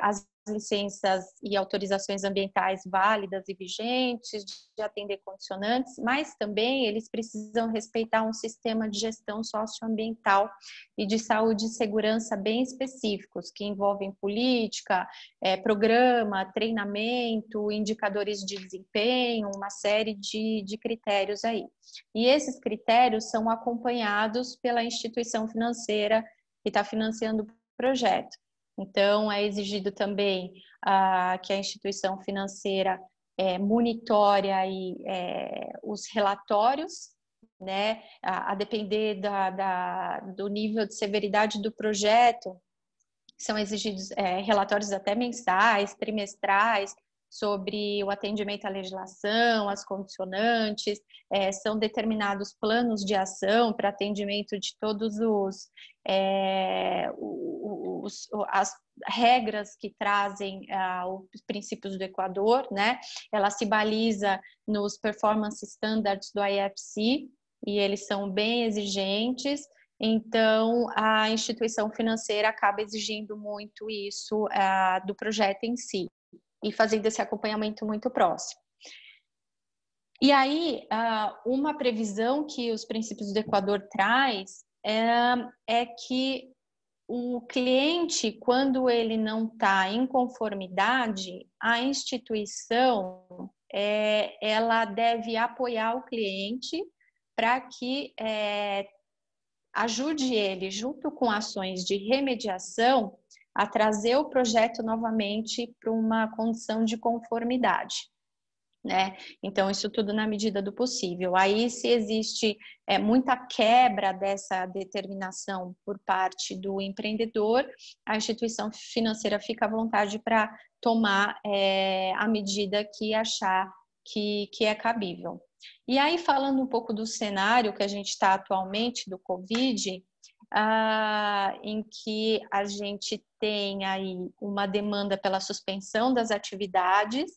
as licenças e autorizações ambientais válidas e vigentes, de atender condicionantes, mas também eles precisam respeitar um sistema de gestão socioambiental e de saúde e segurança bem específicos, que envolvem política, programa, treinamento, indicadores de desempenho, uma série de critérios aí. E esses critérios são acompanhados pela instituição financeira que está financiando o projeto. Então, é exigido também que a instituição financeira monitore aí, os relatórios, né? A depender do nível de severidade do projeto, são exigidos relatórios até mensais, trimestrais, sobre o atendimento à legislação, as condicionantes, são determinados planos de ação para atendimento de todos as regras que trazem os princípios do Equador, né? Ela se baliza nos performance standards do IFC, e eles são bem exigentes. Então, a instituição financeira acaba exigindo muito isso do projeto em si, e fazendo esse acompanhamento muito próximo. E aí, uma previsão que os princípios do Equador traz é que o cliente, quando ele não está em conformidade, a instituição ela deve apoiar o cliente para que ajude ele, junto com ações de remediação, a trazer o projeto novamente para uma condição de conformidade, né? Então, isso tudo na medida do possível. Aí, se existe muita quebra dessa determinação por parte do empreendedor, a instituição financeira fica à vontade para tomar a medida que achar que é cabível. E aí, falando um pouco do cenário que a gente está atualmente, do Covid, em que a gente tem aí uma demanda pela suspensão das atividades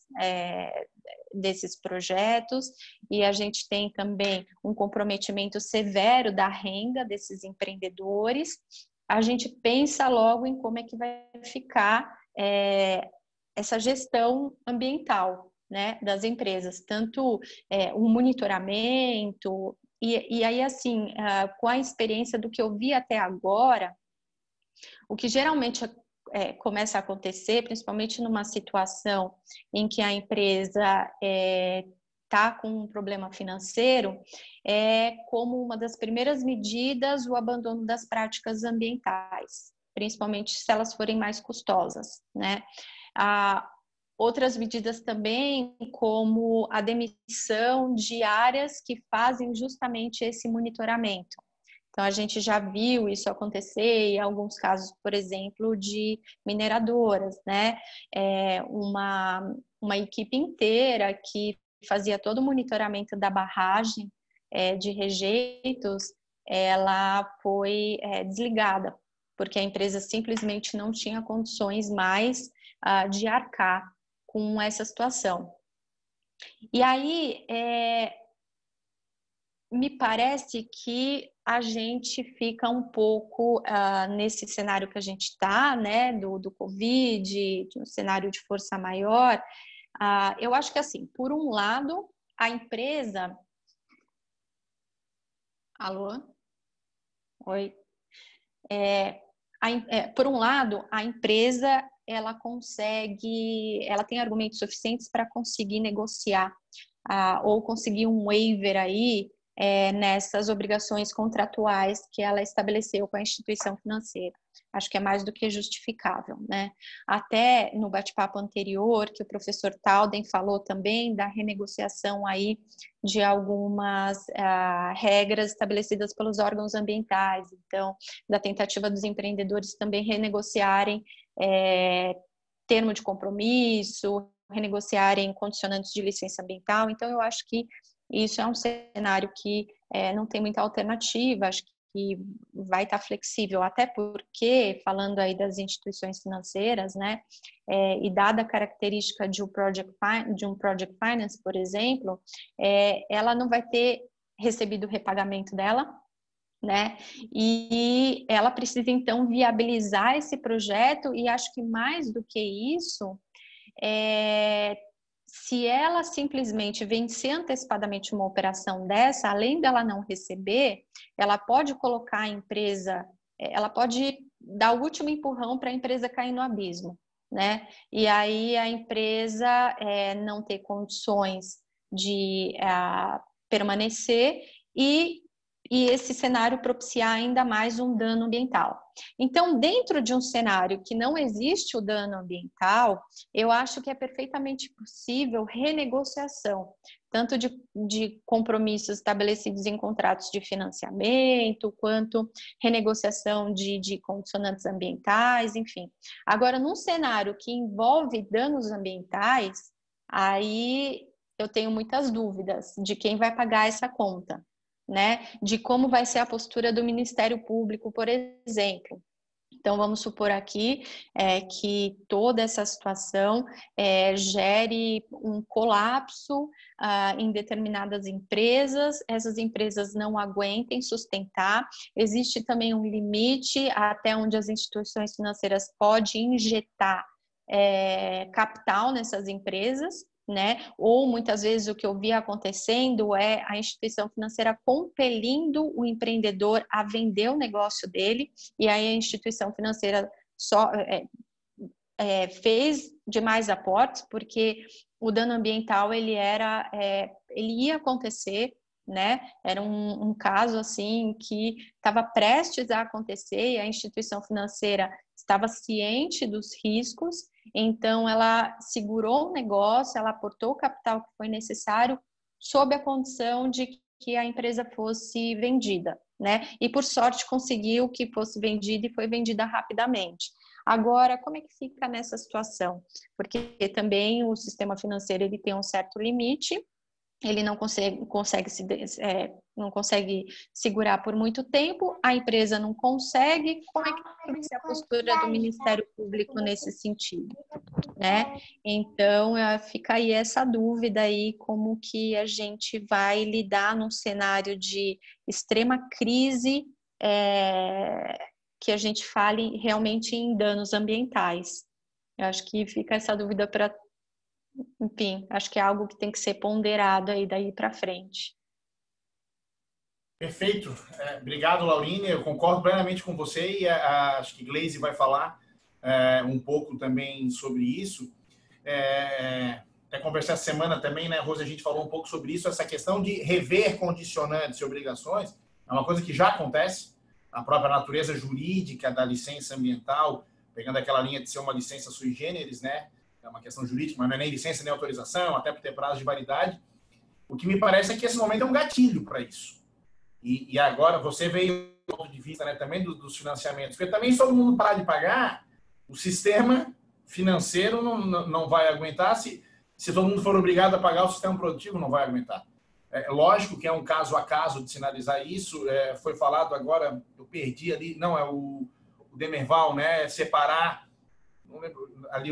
desses projetos, e a gente tem também um comprometimento severo da renda desses empreendedores. A gente pensa logo em como é que vai ficar essa gestão ambiental, né, das empresas, tanto um monitoramento. E aí, assim, com a experiência do que eu vi até agora, o que geralmente começa a acontecer, principalmente numa situação em que a empresa está com um problema financeiro, como uma das primeiras medidas, o abandono das práticas ambientais, principalmente se elas forem mais custosas, né? Outras medidas também, como a demissão de áreas que fazem justamente esse monitoramento. Então, a gente já viu isso acontecer em alguns casos, por exemplo, de mineradoras, né? Uma equipe inteira que fazia todo o monitoramento da barragem de rejeitos, ela foi desligada, porque a empresa simplesmente não tinha condições mais de arcar com essa situação. E aí, me parece que a gente fica um pouco nesse cenário que a gente está, né, do Covid, de um cenário de força maior. Eu acho que, assim, por um lado, a empresa... Alô? Oi? Por um lado, a empresa ela tem argumentos suficientes para conseguir negociar ou conseguir um waiver aí nessas obrigações contratuais que ela estabeleceu com a instituição financeira. Acho que é mais do que justificável, né? Até no bate-papo anterior, que o professor Talden falou também da renegociação aí de algumas regras estabelecidas pelos órgãos ambientais, então, da tentativa dos empreendedores também renegociarem termo de compromisso, renegociarem condicionantes de licença ambiental. Então, eu acho que isso é um cenário que não tem muita alternativa. Acho que vai estar flexível, até porque, falando aí das instituições financeiras, né, e dada a característica de um project finance, por exemplo, ela não vai ter recebido o repagamento dela, né? E ela precisa, então, viabilizar esse projeto, e acho que mais do que isso, se ela simplesmente vencer antecipadamente uma operação dessa, além dela não receber, ela pode colocar a empresa, ela pode dar o último empurrão para a empresa cair no abismo, né? E aí a empresa não ter condições de permanecer e esse cenário propiciar ainda mais um dano ambiental. Então, dentro de um cenário que não existe o dano ambiental, eu acho que é perfeitamente possível renegociação, tanto de compromissos estabelecidos em contratos de financiamento, quanto renegociação de condicionantes ambientais, enfim. Agora, num cenário que envolve danos ambientais, aí eu tenho muitas dúvidas de quem vai pagar essa conta, né? De como vai ser a postura do Ministério Público, por exemplo. Então, vamos supor aqui que toda essa situação gere um colapso em determinadas empresas, essas empresas não aguentem sustentar, existe também um limite até onde as instituições financeiras podem injetar capital nessas empresas, né? Ou muitas vezes o que eu vi acontecendo é a instituição financeira compelindo o empreendedor a vender o negócio dele, e aí a instituição financeira só fez demais aportes, porque o dano ambiental ele ia acontecer, né? Era um caso assim que estava prestes a acontecer, e a instituição financeira estava ciente dos riscos, então ela segurou o negócio, ela aportou o capital que foi necessário, sob a condição de que a empresa fosse vendida, né? E por sorte conseguiu que fosse vendida e foi vendida rapidamente. Agora, como é que fica nessa situação? Porque também o sistema financeiro ele tem um certo limite, ele não consegue segurar por muito tempo, a empresa não consegue. Como é que vai ser a postura do Ministério Público nesse sentido, né? Então, fica aí essa dúvida aí, como que a gente vai lidar num cenário de extrema crise, que a gente fale realmente em danos ambientais. Eu acho que fica essa dúvida para... Enfim, acho que é algo que tem que ser ponderado aí daí para frente. Perfeito. Obrigado, Laurine. Eu concordo plenamente com você e acho que Gleisi vai falar um pouco também sobre isso. Até conversar essa semana também, né, Rose, a gente falou um pouco sobre isso, essa questão de rever condicionantes e obrigações é uma coisa que já acontece, a própria natureza jurídica da licença ambiental, pegando aquela linha de ser uma licença sui generis, né, é uma questão jurídica, mas não é nem licença nem autorização, até por ter prazo de validade. O que me parece é que esse momento é um gatilho para isso. E agora você veio do ponto de vista, né, também dos financiamentos, porque também se todo mundo parar de pagar, o sistema financeiro não vai aguentar, se todo mundo for obrigado a pagar, o sistema produtivo não vai aguentar. Lógico que é um caso a caso de sinalizar isso, foi falado agora, eu perdi ali, não, é o Demerval, né, separar, não lembro, ali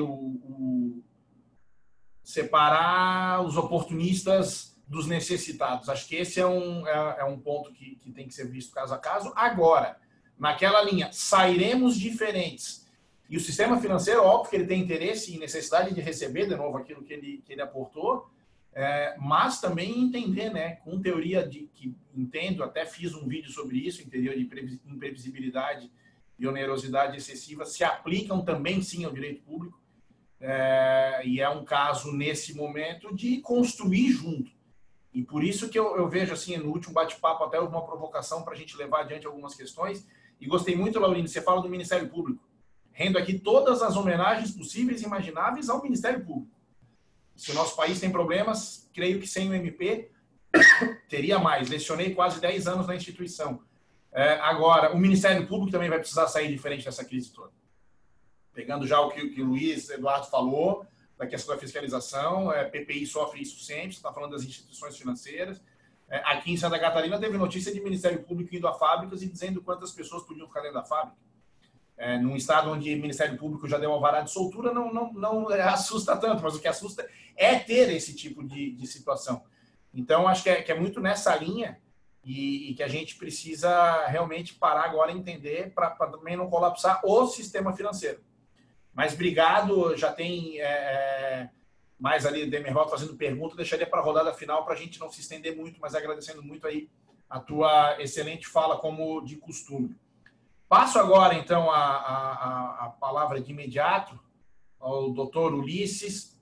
separar os oportunistas dos necessitados. Acho que esse é um ponto que tem que ser visto caso a caso. Agora, naquela linha, sairemos diferentes. E o sistema financeiro, óbvio que ele tem interesse e necessidade de receber de novo aquilo que ele aportou, mas também entender, né, com teoria que entendo, até fiz um vídeo sobre isso, em teoria de imprevisibilidade e onerosidade excessiva, se aplicam também, sim, ao direito público. E é um caso, nesse momento, de construir junto. E por isso que eu vejo, assim, no último bate-papo, até uma provocação para a gente levar adiante algumas questões. E gostei muito, Laurine, você fala do Ministério Público. Rendo aqui todas as homenagens possíveis e imagináveis ao Ministério Público. Se o nosso país tem problemas, creio que sem o MP teria mais. Lecionei quase 10 anos na instituição. Agora, o Ministério Público também vai precisar sair diferente dessa crise toda. Pegando já o que o Luiz Eduardo falou, da questão da fiscalização, PPI sofre isso sempre, você está falando das instituições financeiras, Aqui em Santa Catarina teve notícia de Ministério Público indo a fábricas e dizendo quantas pessoas podiam ficar dentro da fábrica. Num estado onde o Ministério Público já deu alvará de soltura, não assusta tanto, mas o que assusta é ter esse tipo de situação. Então, acho que é muito nessa linha e que a gente precisa realmente parar agora e entender para também não colapsar o sistema financeiro. Mas obrigado, já tem mais ali o Demerval fazendo pergunta, deixaria para a rodada final para a gente não se estender muito, mas agradecendo muito aí a tua excelente fala como de costume. Passo agora, então, a palavra de imediato ao doutor Ulisses,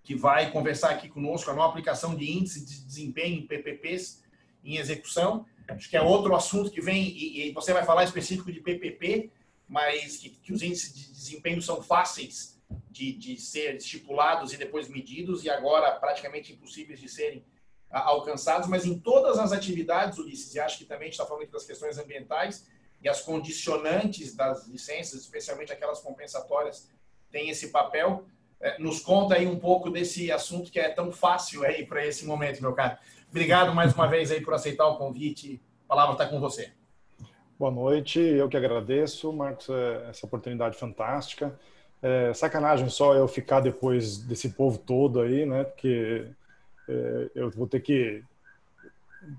que vai conversar aqui conosco a nova aplicação de índice de desempenho em PPPs em execução. Acho que é outro assunto que vem, e você vai falar específico de PPP, mas que os índices de desempenho são fáceis de ser estipulados e depois medidos, e agora praticamente impossíveis de serem alcançados, mas em todas as atividades, Ulisses, e acho que também a gente está falando aqui das questões ambientais, e as condicionantes das licenças, especialmente aquelas compensatórias, têm esse papel. Nos conta aí um pouco desse assunto que é tão fácil aí para esse momento, meu caro. Obrigado mais uma vez aí por aceitar o convite. A palavra está com você. Boa noite, eu que agradeço, Marcos, essa oportunidade fantástica. Sacanagem só eu ficar depois desse povo todo aí, né? Porque eu vou ter que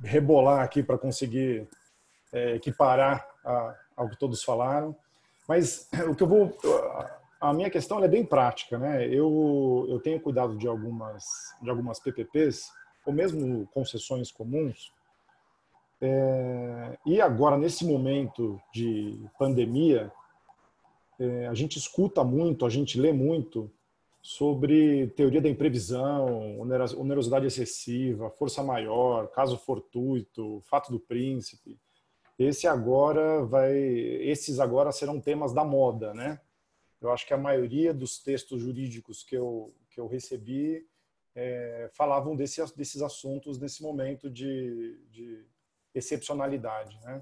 rebolar aqui para conseguir equiparar ao que todos falaram. Mas a minha questão é bem prática, né? Eu tenho cuidado de algumas PPPs, ou mesmo concessões comuns, e agora, nesse momento de pandemia, a gente escuta muito, a gente lê muito sobre teoria da imprevisão, onerosidade excessiva, força maior, caso fortuito, fato do príncipe. Esses agora serão temas da moda, né? Eu acho que a maioria dos textos jurídicos que eu recebi falavam desses assuntos nesse momento de excepcionalidade, né?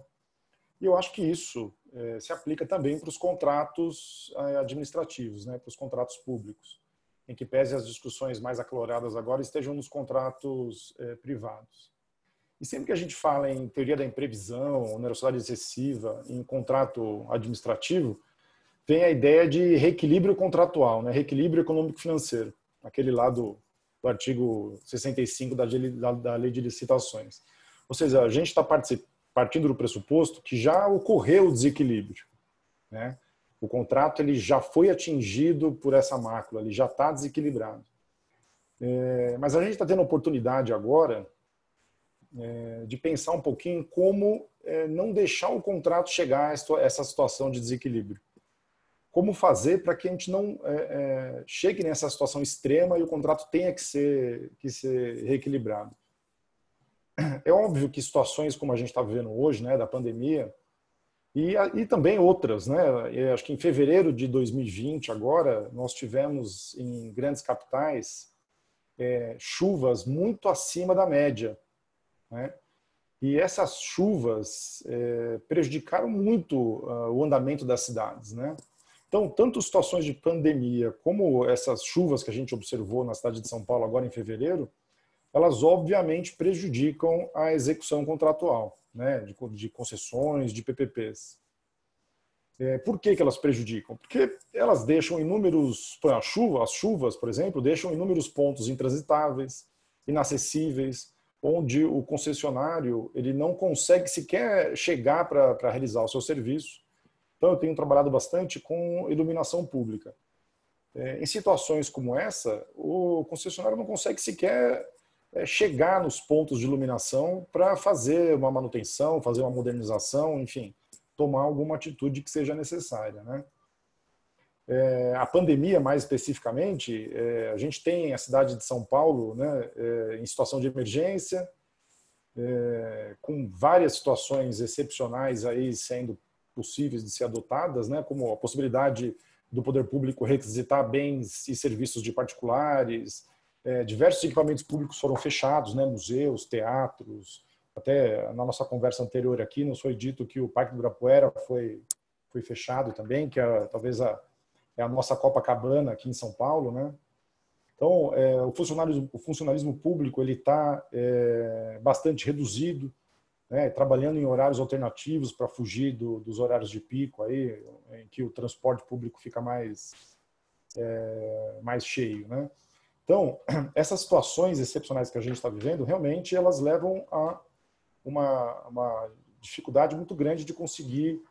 E eu acho que isso se aplica também para os contratos administrativos, né? Para os contratos públicos, em que pese as discussões mais acaloradas agora estejam nos contratos privados. E sempre que a gente fala em teoria da imprevisão, onerosidade excessiva, em contrato administrativo, vem a ideia de reequilíbrio contratual, né? Reequilíbrio econômico-financeiro, aquele lá do artigo 65 da Lei de Licitações. Ou seja, a gente está partindo do pressuposto que já ocorreu o desequilíbrio, né? O contrato ele já foi atingido por essa mácula, ele já está desequilibrado. Mas a gente está tendo a oportunidade agora de pensar um pouquinho como não deixar o contrato chegar a essa situação de desequilíbrio. Como fazer para que a gente não chegue nessa situação extrema e o contrato tenha que ser reequilibrado. É óbvio que situações como a gente está vivendo hoje, né, da pandemia, e também outras, né? Eu acho que em fevereiro de 2020, agora, nós tivemos em grandes capitais chuvas muito acima da média, né? E essas chuvas prejudicaram muito o andamento das cidades, né? Então, tanto situações de pandemia como essas chuvas que a gente observou na cidade de São Paulo agora em fevereiro, elas obviamente prejudicam a execução contratual, né, de concessões, de PPPs. Por que elas prejudicam? Porque elas deixam inúmeros... As chuvas, por exemplo, deixam inúmeros pontos intransitáveis, inacessíveis, onde o concessionário ele não consegue sequer chegar para realizar o seu serviço. Então, eu tenho trabalhado bastante com iluminação pública. Em situações como essa, o concessionário não consegue sequer chegar nos pontos de iluminação para fazer uma manutenção, fazer uma modernização, enfim, tomar alguma atitude que seja necessária, né? A pandemia, mais especificamente, a gente tem a cidade de São Paulo, né, em situação de emergência, com várias situações excepcionais aí sendo possíveis de ser adotadas, né, como a possibilidade do poder público requisitar bens e serviços de particulares. Diversos equipamentos públicos foram fechados, né, museus, teatros. Até na nossa conversa anterior aqui nos foi dito que o Parque do Ibirapuera foi fechado também, que talvez é a nossa Copacabana aqui em São Paulo, né? Então, o funcionalismo público ele está bastante reduzido, né, trabalhando em horários alternativos para fugir dos horários de pico, aí, em que o transporte público fica mais cheio, né? Então, essas situações excepcionais que a gente está vivendo, realmente, elas levam a uma dificuldade muito grande de conseguir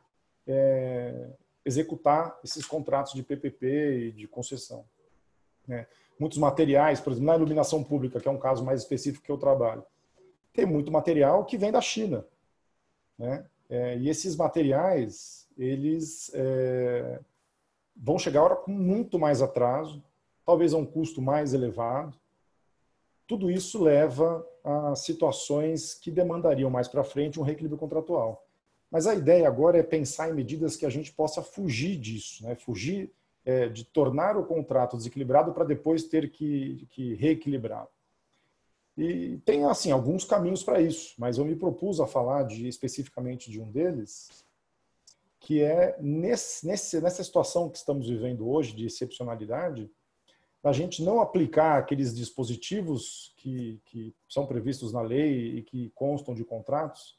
executar esses contratos de PPP e de concessão, né? Muitos materiais, por exemplo, na iluminação pública, que é um caso mais específico que eu trabalho, tem muito material que vem da China, né? E esses materiais, eles vão chegar agora com muito mais atraso, talvez a um custo mais elevado. Tudo isso leva a situações que demandariam mais para frente um reequilíbrio contratual. Mas a ideia agora é pensar em medidas que a gente possa fugir disso, né? Fugir de tornar o contrato desequilibrado para depois ter que reequilibrar. E tem, assim, alguns caminhos para isso, mas eu me propus a falar especificamente de um deles, que é nessa situação que estamos vivendo hoje, de excepcionalidade, a gente não aplicar aqueles dispositivos que são previstos na lei e que constam de contratos,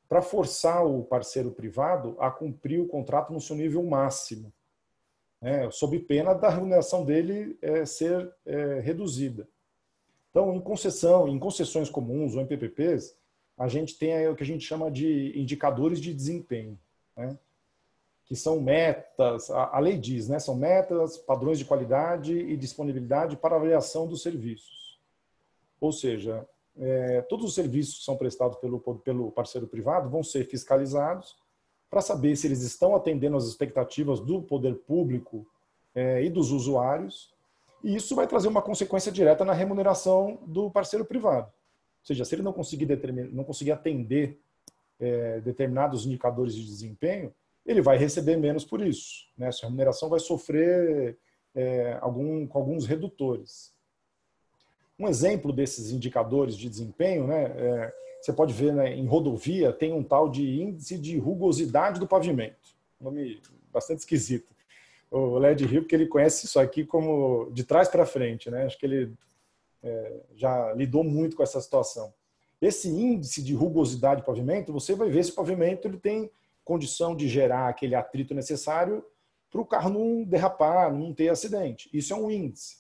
para forçar o parceiro privado a cumprir o contrato no seu nível máximo, né, sob pena da remuneração dele ser reduzida. Então, em concessões comuns ou em PPPs, a gente tem o que a gente chama de indicadores de desempenho, né, que são metas, a lei diz, né, são metas, padrões de qualidade e disponibilidade para avaliação dos serviços. Ou seja, todos os serviços que são prestados pelo parceiro privado vão ser fiscalizados para saber se eles estão atendendo às expectativas do poder público e dos usuários, e isso vai trazer uma consequência direta na remuneração do parceiro privado. Ou seja, se ele não conseguir atender determinados indicadores de desempenho, ele vai receber menos por isso, né? Sua remuneração vai sofrer com alguns redutores. Um exemplo desses indicadores de desempenho, né, você pode ver, né, em rodovia, tem um tal de índice de rugosidade do pavimento. Um nome bastante esquisito. O Léo de Rio, porque ele conhece isso aqui como de trás para frente, né? Acho que ele já lidou muito com essa situação. Esse índice de rugosidade do pavimento, você vai ver se o pavimento ele tem condição de gerar aquele atrito necessário para o carro não derrapar, não ter acidente. Isso é um índice.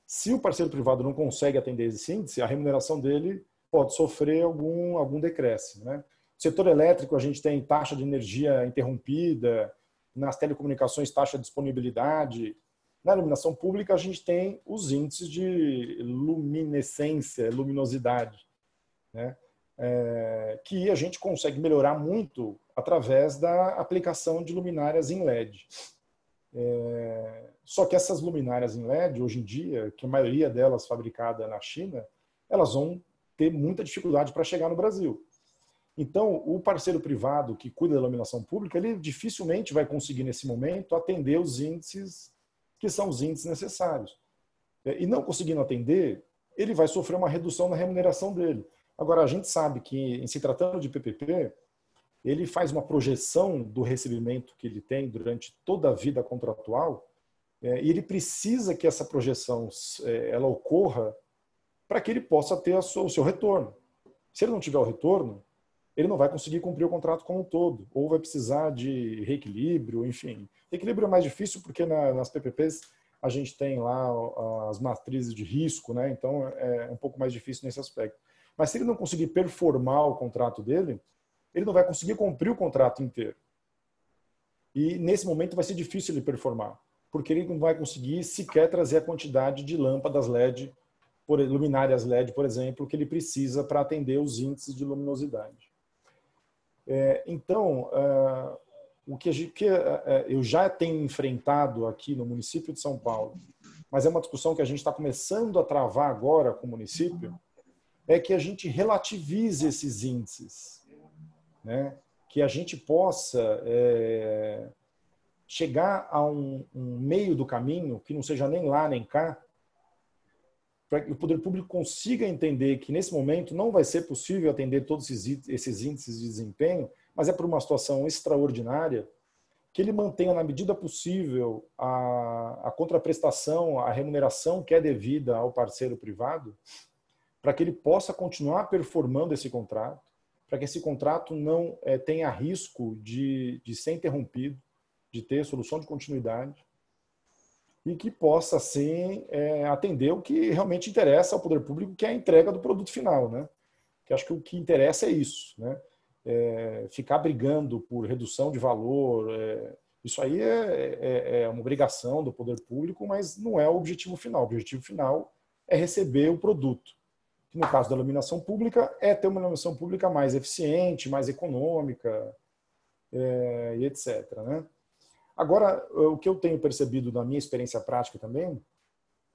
Se o parceiro privado não consegue atender esse índice, a remuneração dele pode sofrer algum decréscimo, né? No setor elétrico, a gente tem taxa de energia interrompida, nas telecomunicações, taxa de disponibilidade. Na iluminação pública, a gente tem os índices de luminescência, luminosidade, né? Que a gente consegue melhorar muito através da aplicação de luminárias em LED. Só que essas luminárias em LED, hoje em dia, que a maioria delas fabricada na China, elas vão ter muita dificuldade para chegar no Brasil. Então, o parceiro privado que cuida da iluminação pública, ele dificilmente vai conseguir, nesse momento, atender os índices que são os índices necessários. E não conseguindo atender, ele vai sofrer uma redução na remuneração dele. Agora, a gente sabe que, em se tratando de PPP, ele faz uma projeção do recebimento que ele tem durante toda a vida contratual, e ele precisa que essa projeção ela ocorra para que ele possa ter o seu retorno. Se ele não tiver o retorno, ele não vai conseguir cumprir o contrato como um todo, ou vai precisar de reequilíbrio, enfim. Reequilíbrio é mais difícil porque nas PPPs a gente tem lá as matrizes de risco, né? Então é um pouco mais difícil nesse aspecto. Mas se ele não conseguir performar o contrato dele, ele não vai conseguir cumprir o contrato inteiro. E nesse momento vai ser difícil ele performar, porque ele não vai conseguir sequer trazer a quantidade de lâmpadas LED, luminárias LED, por exemplo, que ele precisa para atender os índices de luminosidade. Então, o que eu já tenho enfrentado aqui no município de São Paulo, mas é uma discussão que a gente está começando a travar agora com o município, é que a gente relativize esses índices, né? Que a gente possa chegar a um meio do caminho que não seja nem lá nem cá, para que o poder público consiga entender que nesse momento não vai ser possível atender todos esses índices de desempenho, mas é por uma situação extraordinária, que ele mantenha, na medida possível, a contraprestação, a remuneração que é devida ao parceiro privado, para que ele possa continuar performando esse contrato, para que esse contrato não tenha risco de ser interrompido, de ter solução de continuidade, e que possa, assim, atender o que realmente interessa ao poder público, que é a entrega do produto final, né? Que acho que o que interessa é isso, né? Ficar brigando por redução de valor, isso aí é uma obrigação do poder público, mas não é o objetivo final. O objetivo final é receber o produto. Que no caso da iluminação pública, é ter uma iluminação pública mais eficiente, mais econômica, e etc., né? Agora, o que eu tenho percebido na minha experiência prática também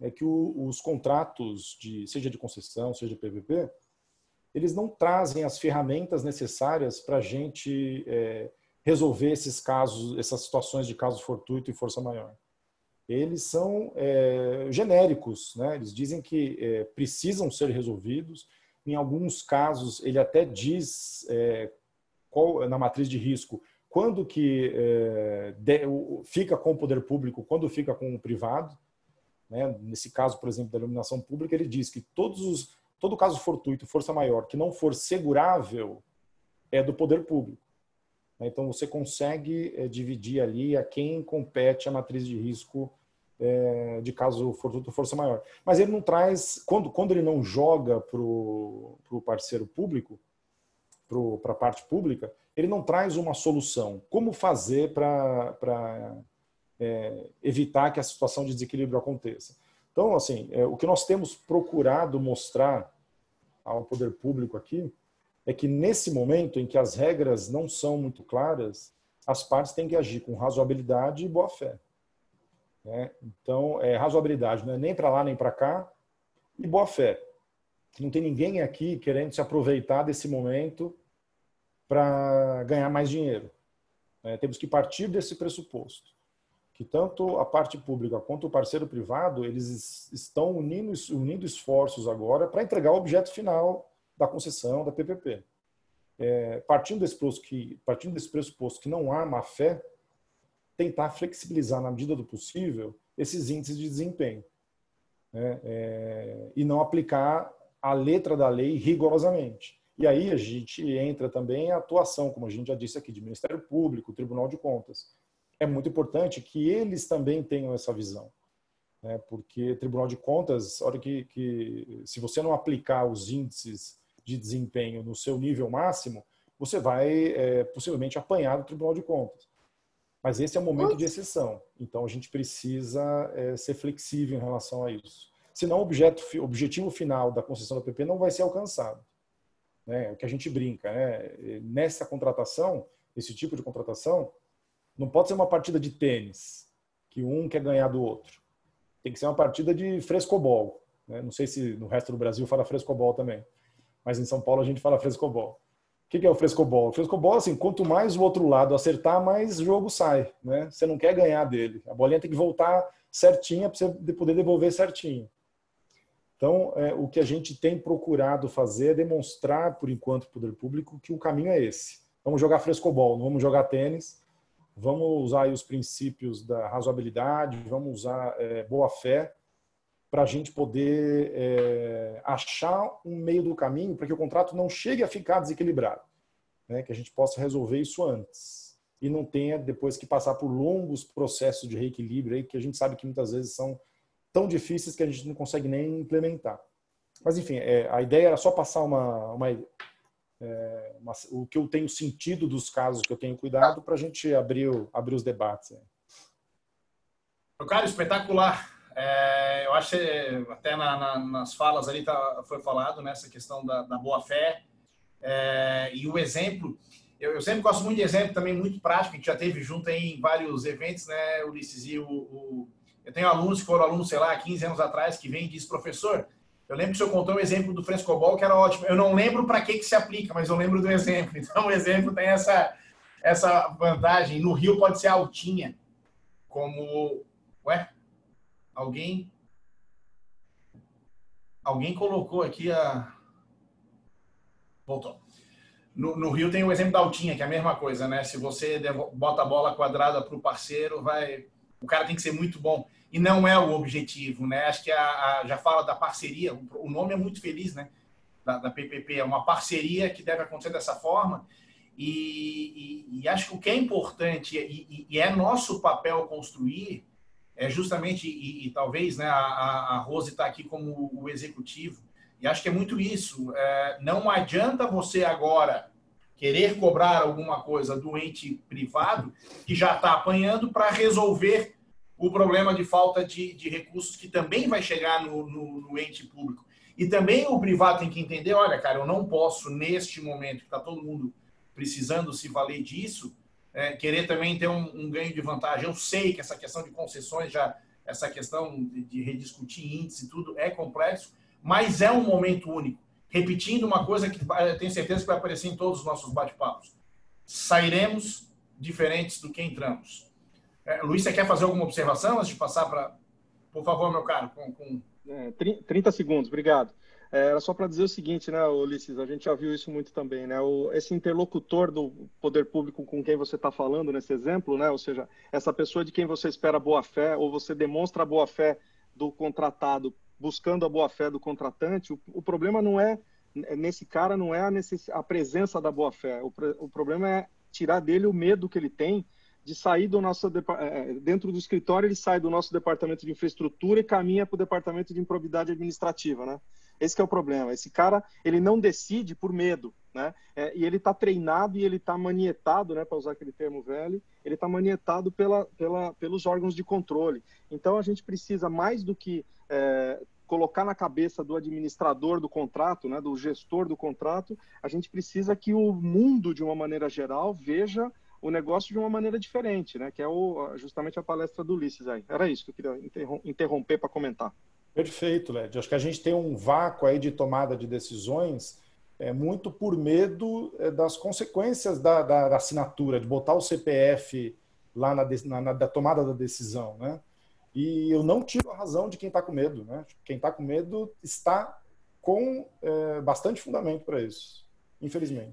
é que os contratos, seja de concessão, seja de PPP, eles não trazem as ferramentas necessárias para a gente resolver esses casos, essas situações de caso fortuito e força maior. Eles são genéricos, né? Eles dizem que precisam ser resolvidos. Em alguns casos, ele até diz na matriz de risco quando que fica com o poder público, quando fica com o privado. Né? Nesse caso, por exemplo, da iluminação pública, ele diz que todo caso fortuito, força maior, que não for segurável, é do poder público. Então, você consegue dividir ali a quem compete a matriz de risco de caso fortuito, força maior. Mas ele não traz, quando ele não joga para o parceiro público, para a parte pública, ele não traz uma solução. Como fazer para evitar que a situação de desequilíbrio aconteça? Então, assim, o que nós temos procurado mostrar ao poder público aqui é que nesse momento em que as regras não são muito claras, as partes têm que agir com razoabilidade e boa-fé. Né? Então, razoabilidade não é nem para lá nem para cá, e boa-fé. Não tem ninguém aqui querendo se aproveitar desse momento para ganhar mais dinheiro. Temos que partir desse pressuposto, que tanto a parte pública quanto o parceiro privado, eles estão unindo esforços agora para entregar o objeto final da concessão, da PPP. Partindo desse pressuposto que não há má-fé, tentar flexibilizar na medida do possível esses índices de desempenho, né? E não aplicar a letra da lei rigorosamente. E aí a gente entra também a atuação, como a gente já disse aqui, de Ministério Público, Tribunal de Contas. É muito importante que eles também tenham essa visão, né? Porque Tribunal de Contas, a hora que se você não aplicar os índices de desempenho no seu nível máximo, você vai possivelmente apanhar do Tribunal de Contas. Mas esse é um momento de exceção. Então a gente precisa ser flexível em relação a isso. Senão o objetivo final da concessão da PP não vai ser alcançado. É o que a gente brinca, né? Nessa contratação, esse tipo de contratação, não pode ser uma partida de tênis, que um quer ganhar do outro. Tem que ser uma partida de frescobol. Né? Não sei se no resto do Brasil fala frescobol também, mas em São Paulo a gente fala frescobol. O que é o frescobol? O frescobol, assim, quanto mais o outro lado acertar, mais o jogo sai. Né? Você não quer ganhar dele. A bolinha tem que voltar certinha para você poder devolver certinho. Então, o que a gente tem procurado fazer é demonstrar, por enquanto, para o poder público que o caminho é esse. Vamos jogar frescobol, não vamos jogar tênis. Vamos usar aí os princípios da razoabilidade, vamos usar boa-fé para a gente poder achar um meio do caminho para que o contrato não chegue a ficar desequilibrado. Né? Que a gente possa resolver isso antes. E não tenha depois que passar por longos processos de reequilíbrio aí, que a gente sabe que muitas vezes são tão difíceis que a gente não consegue nem implementar. Mas, enfim, a ideia era só passar o que eu tenho sentido dos casos que eu tenho cuidado para a gente abrir os debates. Meu caro, espetacular. Eu acho que até nas falas ali foi falado nessa questão da boa-fé e o exemplo. Eu sempre gosto muito de exemplo também muito prático, a gente já teve junto em vários eventos, né, Ulisses? E eu tenho alunos que foram alunos, sei lá, 15 anos atrás, que vêm e dizem, professor, eu lembro que o senhor contou o exemplo do frescobol, que era ótimo. Eu não lembro para que se aplica, mas eu lembro do exemplo. Então, o exemplo tem essa vantagem. No Rio pode ser altinha, como... Ué? Alguém colocou aqui a... Voltou. No Rio tem o exemplo da Altinha, que é a mesma coisa, né? Se você bota a bola quadrada para o parceiro, o cara tem que ser muito bom. E não é o objetivo, né? Acho que já fala da parceria, o nome é muito feliz, né? Da PPP, é uma parceria que deve acontecer dessa forma. E acho que o que é importante, e é nosso papel construir, é justamente, e talvez, né, a Rose está aqui como o executivo, e acho que é muito isso. Não adianta você agora querer cobrar alguma coisa do ente privado que já está apanhando para resolver o problema de falta de recursos que também vai chegar no ente público. E também o privado tem que entender, olha, cara, eu não posso, neste momento que está todo mundo precisando se valer disso, querer também ter um ganho de vantagem. Eu sei que essa questão de concessões, essa questão de rediscutir índice e tudo é complexo, mas é um momento único. Repetindo uma coisa que eu tenho certeza que vai aparecer em todos os nossos bate-papos. Sairemos diferentes do que entramos. Luiz, você quer fazer alguma observação antes de passar para... Por favor, meu caro. 30 segundos, obrigado. Era só para dizer o seguinte, né, Ulisses, a gente já viu isso muito também, né? Esse interlocutor do poder público com quem você está falando nesse exemplo, né? Ou seja, essa pessoa de quem você espera boa-fé ou você demonstra a boa-fé do contratado buscando a boa-fé do contratante, o problema não é, nesse cara, não é a presença da boa-fé. O problema é tirar dele o medo que ele tem de sair do nosso... Dentro do escritório, ele sai do nosso departamento de infraestrutura e caminha para o departamento de improbidade administrativa, né? Esse que é o problema. Esse cara, ele não decide por medo, né? E ele está treinado e ele está manietado, né, para usar aquele termo velho, ele está manietado pelos órgãos de controle. Então, a gente precisa, mais do que colocar na cabeça do administrador do contrato, né, do gestor do contrato, a gente precisa que o mundo, de uma maneira geral, veja o negócio de uma maneira diferente, né, que é justamente a palestra do Ulisses aí. Era isso que eu queria interromper para comentar. Perfeito, Led. Acho que a gente tem um vácuo aí de tomada de decisões muito por medo das consequências da assinatura, de botar o CPF lá na tomada da decisão, né? E eu não tiro a razão de quem está com medo, né? Quem está com medo está com bastante fundamento para isso, infelizmente.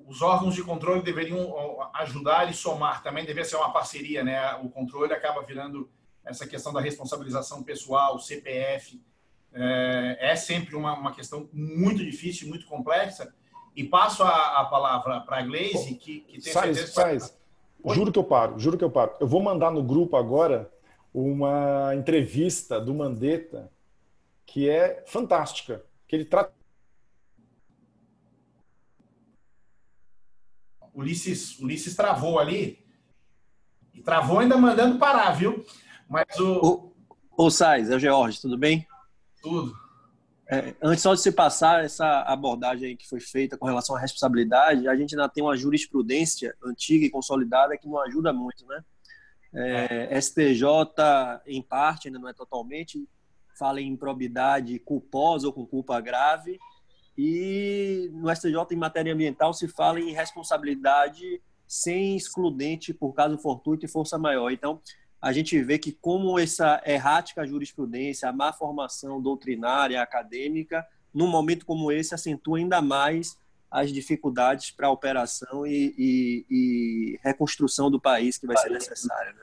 Os órgãos de controle deveriam ajudar e somar, também deveria ser uma parceria, né? O controle acaba virando essa questão da responsabilização pessoal, CPF, é sempre uma questão muito difícil, muito complexa. E passo a palavra para a Gleise, que tem certeza... Juro que eu paro. Eu vou mandar no grupo agora uma entrevista do Mandetta que é fantástica, que ele trata... Ulisses travou ali, e travou ainda mandando parar, viu? Mas Ô Sais, é o George, tudo bem? Tudo. Antes só de se passar essa abordagem aí que foi feita com relação à responsabilidade, a gente ainda tem uma jurisprudência antiga e consolidada que não ajuda muito, né? STJ, em parte, ainda não é totalmente, fala em improbidade culposa ou com culpa grave, e no STJ, em matéria ambiental, se fala em responsabilidade sem excludente por caso fortuito e força maior. Então, a gente vê que como essa errática jurisprudência, a má formação doutrinária, acadêmica, num momento como esse, acentua ainda mais as dificuldades para a operação e reconstrução do país que vai ser necessária, né?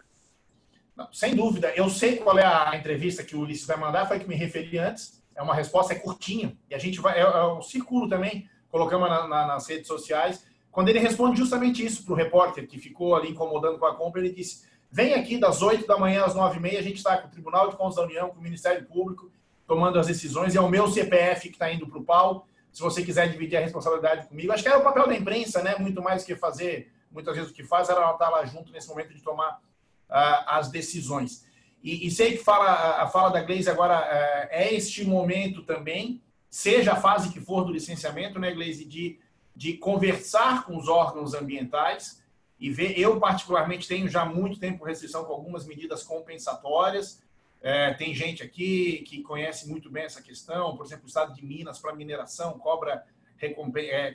Não, sem dúvida. Eu sei qual é a entrevista que o Ulisses vai mandar, foi que me referi antes. É uma resposta curtinha. E a gente vai... Eu circulo também, colocamos nas redes sociais. Quando ele responde justamente isso para o repórter que ficou ali incomodando com a compra, ele disse: vem aqui das 8 da manhã às 9h30, a gente está com o Tribunal de Contas da União, com o Ministério Público, tomando as decisões, e é o meu CPF que está indo para o pau. Se você quiser dividir a responsabilidade comigo, acho que era o papel da imprensa, né? Muito mais que fazer, muitas vezes o que faz era estar lá junto nesse momento de tomar as decisões. E sei que a fala da Gleise agora é este momento também, seja a fase que for do licenciamento, né, Gleise, de conversar com os órgãos ambientais e ver. Eu, particularmente, tenho já muito tempo restrição com algumas medidas compensatórias. Tem gente aqui que conhece muito bem essa questão. Por exemplo, o Estado de Minas, para mineração, cobra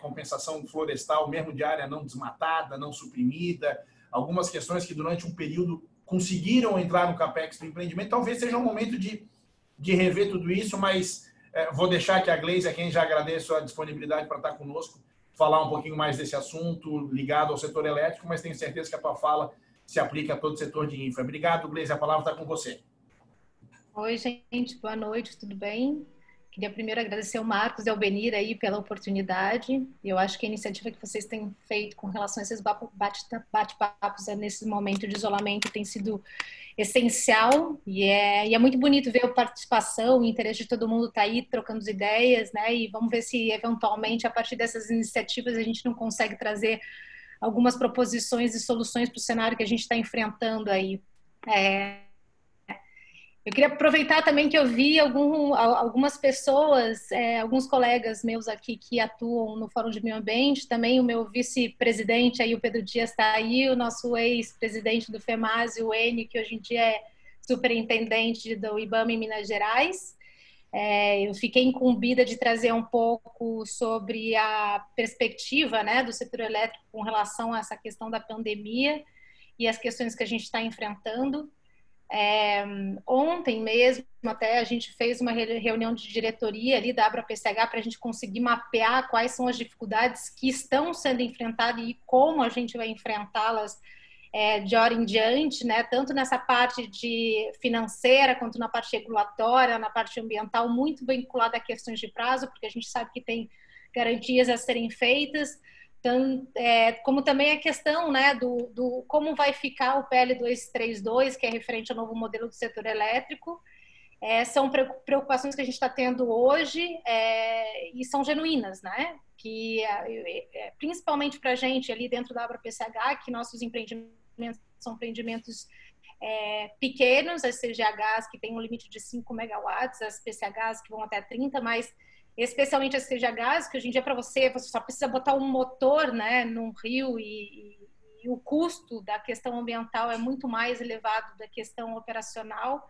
compensação florestal, mesmo de área não desmatada, não suprimida. Algumas questões que, durante um período, conseguiram entrar no CAPEX do empreendimento. Talvez seja um momento de rever tudo isso, mas vou deixar que a Gleise, a quem já agradeço a disponibilidade para estar conosco, falar um pouquinho mais desse assunto ligado ao setor elétrico, mas tenho certeza que a tua fala se aplica a todo o setor de infra. Obrigado, Gleisi, a palavra está com você. Oi, gente, boa noite, tudo bem? Queria primeiro agradecer ao Marcos e ao Benir aí pela oportunidade. Eu acho que a iniciativa que vocês têm feito com relação a esses bate-papos nesse momento de isolamento tem sido essencial e é muito bonito ver a participação, o interesse de todo mundo estar aí trocando ideias, né? E vamos ver se eventualmente a partir dessas iniciativas a gente não consegue trazer algumas proposições e soluções para o cenário que a gente está enfrentando aí. Eu queria aproveitar também que eu vi algumas pessoas, alguns colegas meus aqui que atuam no Fórum de Meio Ambiente, também o meu vice-presidente, aí o Pedro Dias está aí, o nosso ex-presidente do FEMASE, o Eni, que hoje em dia é superintendente do IBAMA em Minas Gerais. Eu fiquei incumbida de trazer um pouco sobre a perspectiva, né, do setor elétrico com relação a essa questão da pandemia e as questões que a gente está enfrentando. Ontem mesmo até a gente fez uma reunião de diretoria ali da ABRA-PCH para a gente conseguir mapear quais são as dificuldades que estão sendo enfrentadas e como a gente vai enfrentá-las de hora em diante, né? Tanto nessa parte de financeira quanto na parte regulatória, na parte ambiental, muito vinculada a questões de prazo, porque a gente sabe que tem garantias a serem feitas. Então, como também a questão, né, do como vai ficar o PL 232, que é referente ao novo modelo do setor elétrico. São preocupações que a gente está tendo hoje e são genuínas, né? Que, principalmente para a gente ali dentro da ABRA-PCH, que nossos empreendimentos são empreendimentos pequenos, as CGHs que têm um limite de 5 megawatts, as PCHs que vão até 30, mas especialmente as CGHs, que hoje em dia para você só precisa botar um motor, né, num rio e o custo da questão ambiental é muito mais elevado da questão operacional.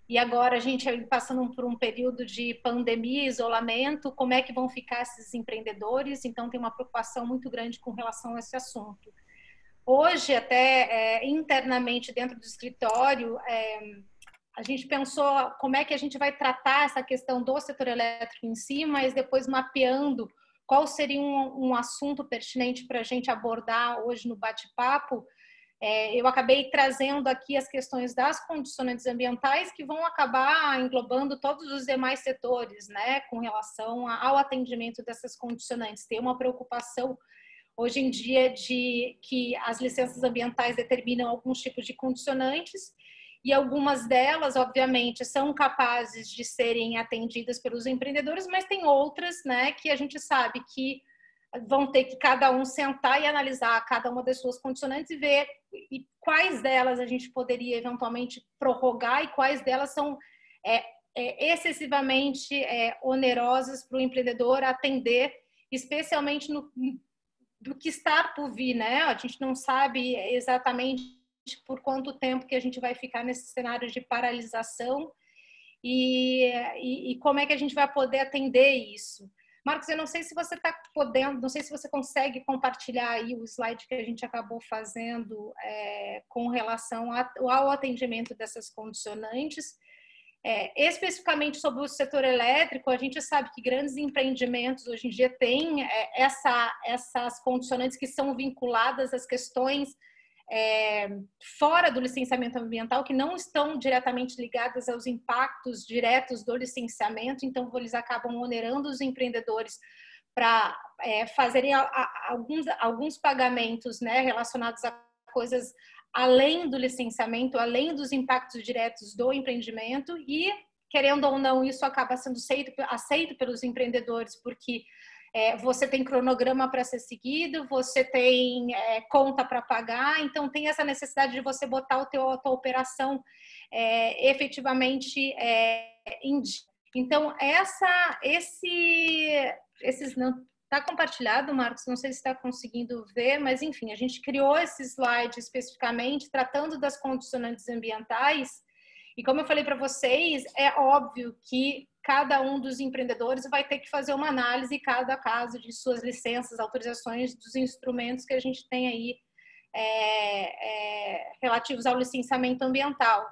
E agora a gente passando por um período de pandemia, isolamento, como é que vão ficar esses empreendedores? Então tem uma preocupação muito grande com relação a esse assunto. Hoje, até internamente dentro do escritório, a gente pensou como é que a gente vai tratar essa questão do setor elétrico em si, mas depois mapeando qual seria um assunto pertinente para a gente abordar hoje no bate-papo. Eu acabei trazendo aqui as questões das condicionantes ambientais que vão acabar englobando todos os demais setores, né, com relação ao atendimento dessas condicionantes. Tem uma preocupação hoje em dia de que as licenças ambientais determinam alguns tipos de condicionantes e algumas delas, obviamente, são capazes de serem atendidas pelos empreendedores, mas tem outras, né, que a gente sabe que vão ter que cada um sentar e analisar cada uma das suas condicionantes e ver quais delas a gente poderia eventualmente prorrogar e quais delas são excessivamente onerosas para o empreendedor atender, especialmente do que está por vir, né? A gente não sabe exatamente por quanto tempo que a gente vai ficar nesse cenário de paralisação e como é que a gente vai poder atender isso. Marcos, eu não sei se você está podendo, não sei se você consegue compartilhar aí o slide que a gente acabou fazendo com relação ao atendimento dessas condicionantes. Especificamente sobre o setor elétrico, a gente sabe que grandes empreendimentos hoje em dia têm essas condicionantes que são vinculadas às questões fora do licenciamento ambiental, que não estão diretamente ligadas aos impactos diretos do licenciamento, então eles acabam onerando os empreendedores para fazerem alguns pagamentos, né, relacionados a coisas além do licenciamento, além dos impactos diretos do empreendimento e, querendo ou não, isso acaba sendo aceito pelos empreendedores, porque você tem cronograma para ser seguido, você tem conta para pagar, então tem essa necessidade de você botar a tua operação efetivamente em dia. Então, esses não está compartilhado, Marcos, não sei se está conseguindo ver, mas enfim, a gente criou esse slide especificamente tratando das condicionantes ambientais e como eu falei para vocês, é óbvio que cada um dos empreendedores vai ter que fazer uma análise cada caso de suas licenças, autorizações, dos instrumentos que a gente tem aí relativos ao licenciamento ambiental.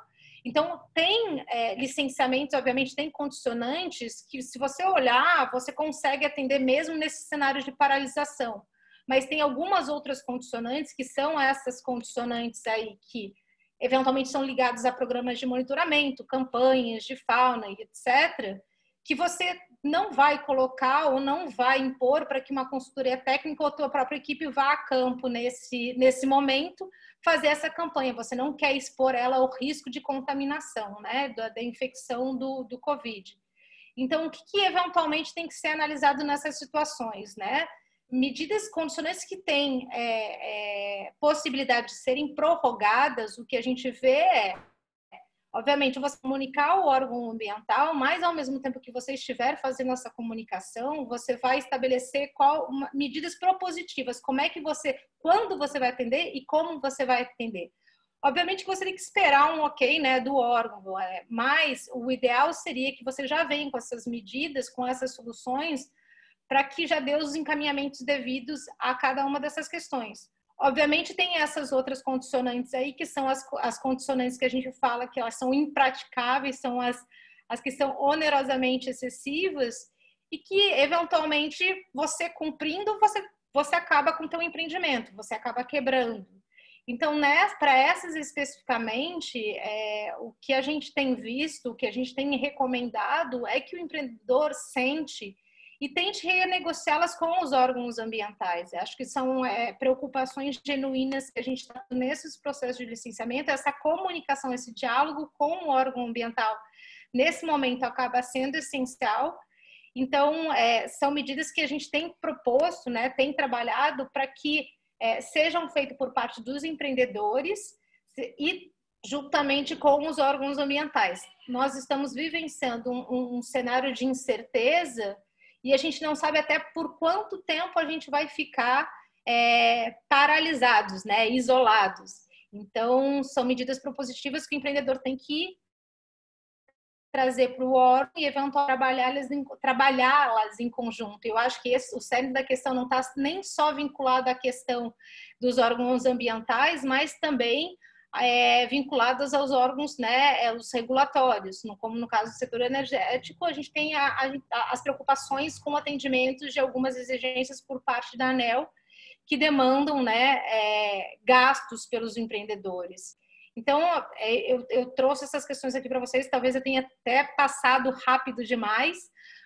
Então, tem licenciamentos, obviamente, tem condicionantes que, se você olhar, você consegue atender mesmo nesse cenário de paralisação. Mas tem algumas outras condicionantes que são essas condicionantes aí que, eventualmente, são ligadas a programas de monitoramento, campanhas de fauna e etc., que você não vai colocar ou não vai impor para que uma consultoria técnica ou a tua própria equipe vá a campo nesse momento fazer essa campanha. Você não quer expor ela ao risco de contaminação, né, da infecção do Covid. Então, o que eventualmente tem que ser analisado nessas situações, né? Medidas condicionantes que têm possibilidade de serem prorrogadas, o que a gente vê obviamente, você comunicar o órgão ambiental, mas ao mesmo tempo que você estiver fazendo essa comunicação, você vai estabelecer medidas propositivas, quando você vai atender e como você vai atender. Obviamente que você tem que esperar um ok, né, do órgão, mas o ideal seria que você já venha com essas medidas, com essas soluções, para que já dê os encaminhamentos devidos a cada uma dessas questões. Obviamente, tem essas outras condicionantes aí, que são as condicionantes que a gente fala que elas são impraticáveis, são as que são onerosamente excessivas e que, eventualmente, você cumprindo, você acaba com o teu empreendimento, você acaba quebrando. Então, para essas especificamente, o que a gente tem visto, o que a gente tem recomendado é que o empreendedor sente e tente renegociá-las com os órgãos ambientais. Acho que são preocupações genuínas que a gente está nesses processos de licenciamento, essa comunicação, esse diálogo com o órgão ambiental, nesse momento, acaba sendo essencial. Então, são medidas que a gente tem proposto, né, tem trabalhado para que sejam feitas por parte dos empreendedores e juntamente com os órgãos ambientais. Nós estamos vivenciando um cenário de incerteza e a gente não sabe até por quanto tempo a gente vai ficar paralisados, né, isolados. Então, são medidas propositivas que o empreendedor tem que trazer para o órgão e, eventualmente, trabalhá-las em conjunto. Eu acho que o cerne da questão não está nem só vinculado à questão dos órgãos ambientais, mas também vinculadas aos órgãos, né, os regulatórios, como no caso do setor energético, a gente tem as preocupações com o atendimento de algumas exigências por parte da ANEEL que demandam, né, gastos pelos empreendedores. Então, eu trouxe essas questões aqui para vocês, talvez eu tenha até passado rápido demais,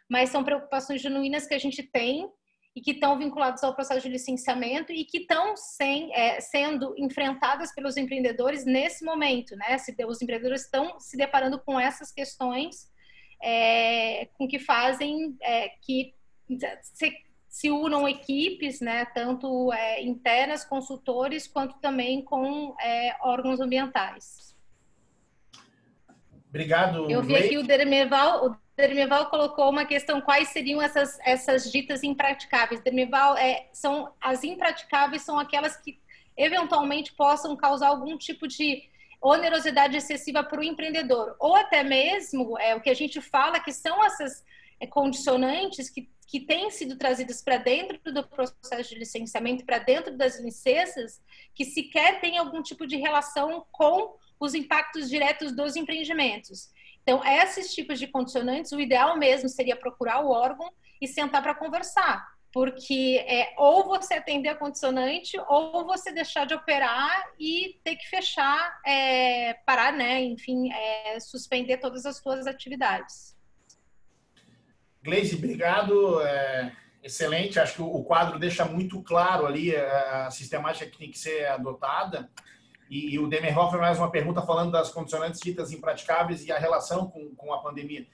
mas são preocupações genuínas que a gente tem e que estão vinculadas ao processo de licenciamento e que estão sendo enfrentadas pelos empreendedores nesse momento, né? Os empreendedores estão se deparando com essas questões com que fazem que se unam equipes, né? Tanto internas, consultores, quanto também com órgãos ambientais. Obrigado, eu vi aqui o Dermeval colocou uma questão, quais seriam essas ditas impraticáveis. Dermeval, as impraticáveis são aquelas que eventualmente possam causar algum tipo de onerosidade excessiva para o empreendedor, ou até mesmo o que a gente fala que são essas condicionantes que têm sido trazidas para dentro do processo de licenciamento, para dentro das licenças, que sequer tem algum tipo de relação com os impactos diretos dos empreendimentos. Então, esses tipos de condicionantes, o ideal mesmo seria procurar o órgão e sentar para conversar, porque ou você atender a condicionante ou você deixar de operar e ter que fechar, parar, né? Enfim, suspender todas as suas atividades. Gleisi, obrigado. Excelente. Acho que o quadro deixa muito claro ali a sistemática que tem que ser adotada. E o Dermeval foi mais uma pergunta falando das condicionantes ditas impraticáveis e a relação com a pandemia.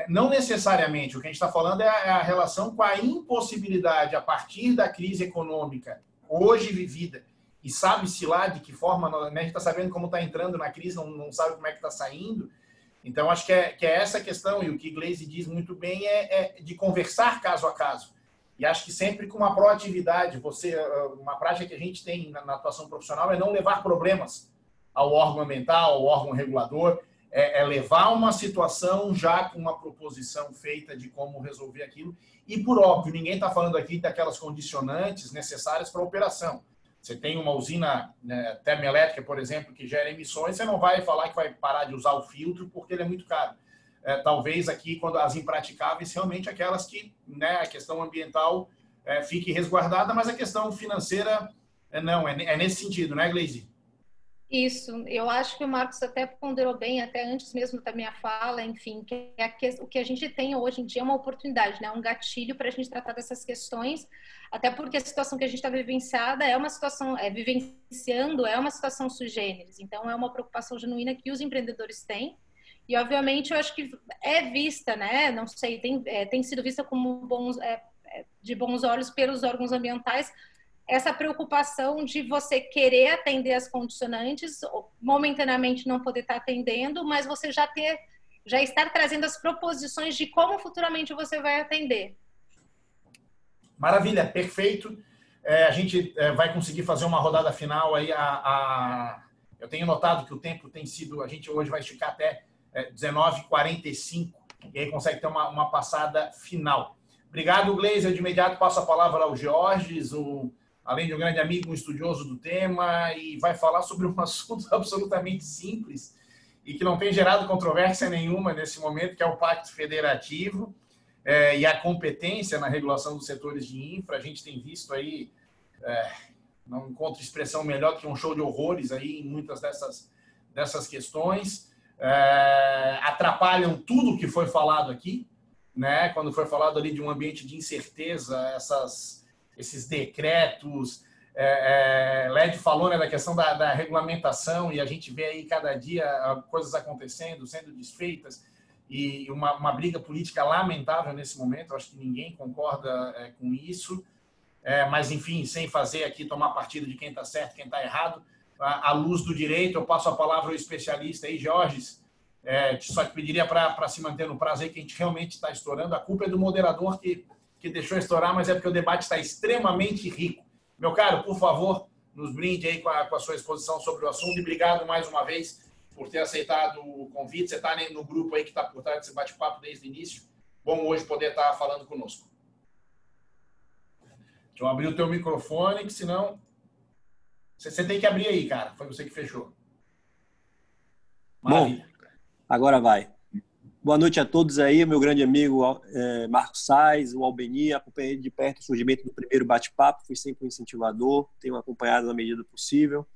Não necessariamente. O que a gente está falando é a relação com a impossibilidade, a partir da crise econômica hoje vivida, e sabe-se lá de que forma, a gente está sabendo como está entrando na crise, não sabe como é que está saindo. Então, acho que é essa questão, e o que Gleisi diz muito bem é de conversar caso a caso. E acho que sempre com uma proatividade, uma prática que a gente tem na atuação profissional é não levar problemas ao órgão ambiental, ao órgão regulador, levar uma situação já com uma proposição feita de como resolver aquilo. E, por óbvio, ninguém está falando aqui daquelas condicionantes necessárias para a operação. Você tem uma usina, né, termoelétrica, por exemplo, que gera emissões, você não vai falar que vai parar de usar o filtro porque ele é muito caro. Talvez aqui, quando as impraticáveis, realmente aquelas que, né, a questão ambiental fique resguardada, mas a questão financeira não, é nesse sentido, né, Gleisi? Isso, eu acho que o Marcos até ponderou bem, até antes mesmo da minha fala, enfim, o que a gente tem hoje em dia é uma oportunidade, né? Um gatilho para a gente tratar dessas questões, até porque a situação que a gente está vivenciando é uma situação sui generis, então é uma preocupação genuína que os empreendedores têm, e obviamente eu acho que é vista, né? Não sei, tem sido vista como de bons olhos pelos órgãos ambientais, essa preocupação de você querer atender as condicionantes, momentaneamente não poder estar atendendo, mas você já estar trazendo as proposições de como futuramente você vai atender. Maravilha, perfeito. A gente vai conseguir fazer uma rodada final aí. Eu tenho notado que o tempo tem sido, a gente hoje vai esticar até 19h45, e aí consegue ter uma passada final. Obrigado, Gleisi. Eu de imediato passo a palavra ao Georges, além de um grande amigo, um estudioso do tema, e vai falar sobre um assunto absolutamente simples e que não tem gerado controvérsia nenhuma nesse momento, que é o Pacto Federativo e a competência na regulação dos setores de infra. A gente tem visto aí, não encontro expressão melhor que um show de horrores aí em muitas dessas questões. Atrapalham tudo que foi falado aqui, né? Quando foi falado ali de um ambiente de incerteza, esses decretos, Led falou, né, da questão da regulamentação, e a gente vê aí cada dia coisas acontecendo, sendo desfeitas, e uma briga política lamentável nesse momento. Acho que ninguém concorda com isso, mas enfim, sem fazer aqui tomar partido de quem está certo, quem está errado, à luz do direito, eu passo a palavra ao especialista aí, Georges. Só que pediria para se manter no prazo aí, que a gente realmente está estourando. A culpa é do moderador que deixou estourar, mas é porque o debate está extremamente rico. Meu caro, por favor, nos brinde aí com a sua exposição sobre o assunto, e obrigado mais uma vez por ter aceitado o convite. Você está no grupo aí que está por trás desse bate-papo desde o início. Bom hoje poder estar falando conosco. Deixa eu abrir o teu microfone, que senão... Você tem que abrir aí, cara. Foi você que fechou. Maravilha. Bom, agora vai. Boa noite a todos aí, meu grande amigo Marcos Sais, o Albeni. Acompanhei de perto o surgimento do primeiro bate-papo, fui sempre um incentivador, tenho acompanhado na medida possível.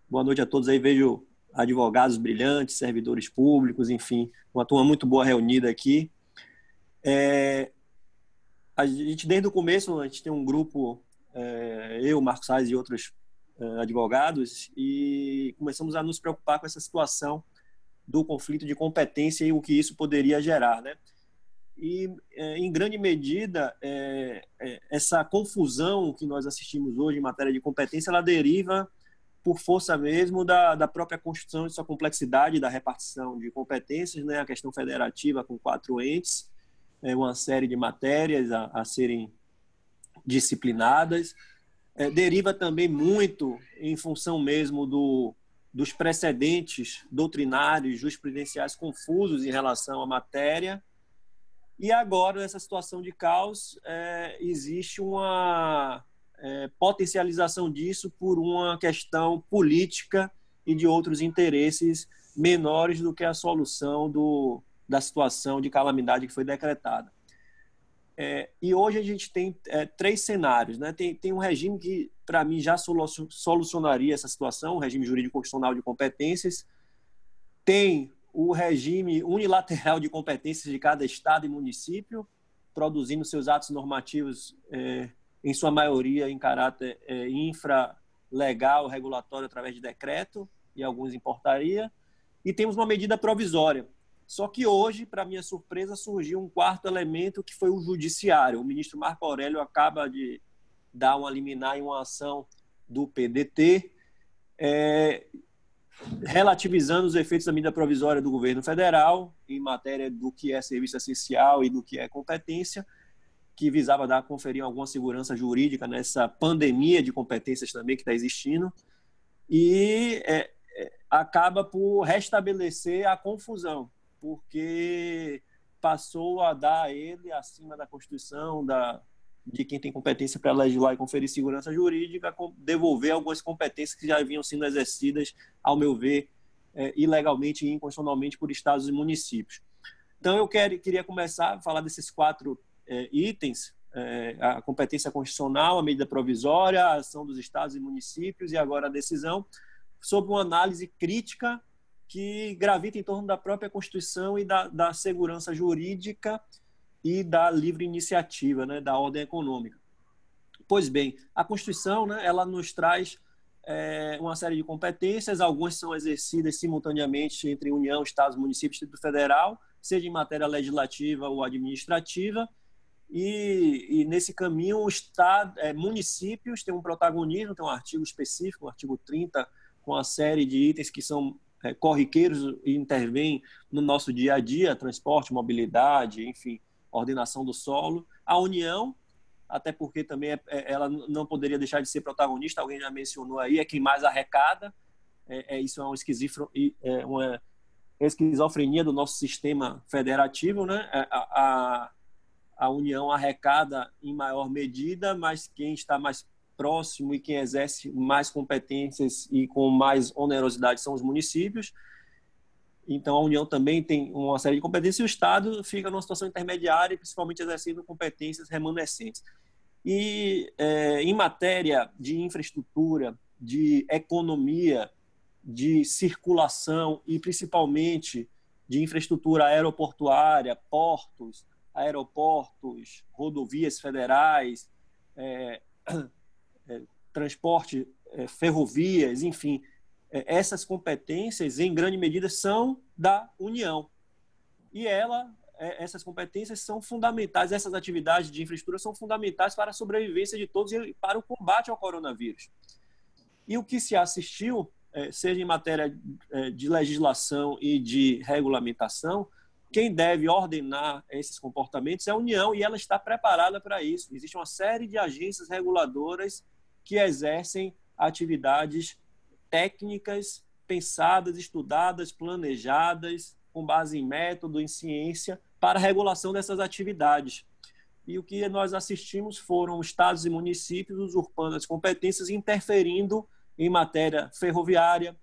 Boa noite a todos aí, vejo advogados brilhantes, servidores públicos, enfim, uma turma muito boa reunida aqui. A gente, desde o começo, a gente tem um grupo, eu, Marcos Sais e outros advogados, e começamos a nos preocupar com essa situação do conflito de competência e o que isso poderia gerar, né? E, em grande medida, essa confusão que nós assistimos hoje em matéria de competência, ela deriva por força mesmo da própria Constituição e sua complexidade da repartição de competências, né? A questão federativa com 4 entes, uma série de matérias a serem disciplinadas. Deriva também muito em função mesmo dos precedentes doutrinários, jurisprudenciais confusos em relação à matéria. E agora, nessa situação de caos, existe uma potencialização disso por uma questão política e de outros interesses menores do que a solução da situação de calamidade que foi decretada. E hoje a gente tem 3 cenários, né? Tem um regime que, para mim, já solucionaria essa situação, o regime jurídico constitucional de competências. Tem o regime unilateral de competências de cada estado e município, produzindo seus atos normativos, em sua maioria, em caráter infralegal, regulatório, através de decreto, e alguns em portaria. E temos uma medida provisória. Só que hoje, para minha surpresa, surgiu um 4º elemento, que foi o judiciário. O ministro Marco Aurélio acaba de dar uma liminar em uma ação do PDT, relativizando os efeitos da medida provisória do governo federal em matéria do que é serviço essencial e do que é competência, que visava conferir alguma segurança jurídica nessa pandemia de competências também que está existindo, e acaba por restabelecer a confusão, porque passou a dar a ele, acima da Constituição, de quem tem competência para legislar e conferir segurança jurídica, devolver algumas competências que já vinham sendo exercidas, ao meu ver, ilegalmente e inconstitucionalmente por estados e municípios. Então, eu queria começar a falar desses 4 itens, a competência constitucional, a medida provisória, a ação dos estados e municípios e agora a decisão, sob uma análise crítica que gravita em torno da própria Constituição e da segurança jurídica e da livre iniciativa, né, da ordem econômica. Pois bem, a Constituição, né, ela nos traz uma série de competências, algumas são exercidas simultaneamente entre União, Estados, municípios e Distrito Federal, seja em matéria legislativa ou administrativa, e nesse caminho municípios têm um protagonismo, tem um artigo específico, o artigo 30, com a série de itens que são corriqueiros e intervêm no nosso dia a dia, transporte, mobilidade, enfim, ordenação do solo. A União, até porque também ela não poderia deixar de ser protagonista, alguém já mencionou aí, é quem mais arrecada, isso é uma esquizofrenia do nosso sistema federativo, né? A União arrecada em maior medida, mas quem está mais próximo e quem exerce mais competências e com mais onerosidade são os municípios. Então, a União também tem uma série de competências e o Estado fica numa situação intermediária, principalmente exercendo competências remanescentes. E em matéria de infraestrutura, de economia, de circulação e principalmente de infraestrutura aeroportuária, portos, aeroportos, rodovias federais, transporte, ferrovias, enfim, essas competências, em grande medida, são da União. E essas competências são fundamentais, essas atividades de infraestrutura são fundamentais para a sobrevivência de todos e para o combate ao coronavírus. E o que se assistiu, seja em matéria de legislação e de regulamentação, quem deve ordenar esses comportamentos é a União e ela está preparada para isso. Existe uma série de agências reguladoras que exercem atividades técnicas, pensadas, estudadas, planejadas, com base em método, em ciência, para a regulação dessas atividades. E o que nós assistimos foram estados e municípios usurpando as competências e interferindo em matéria ferroviária,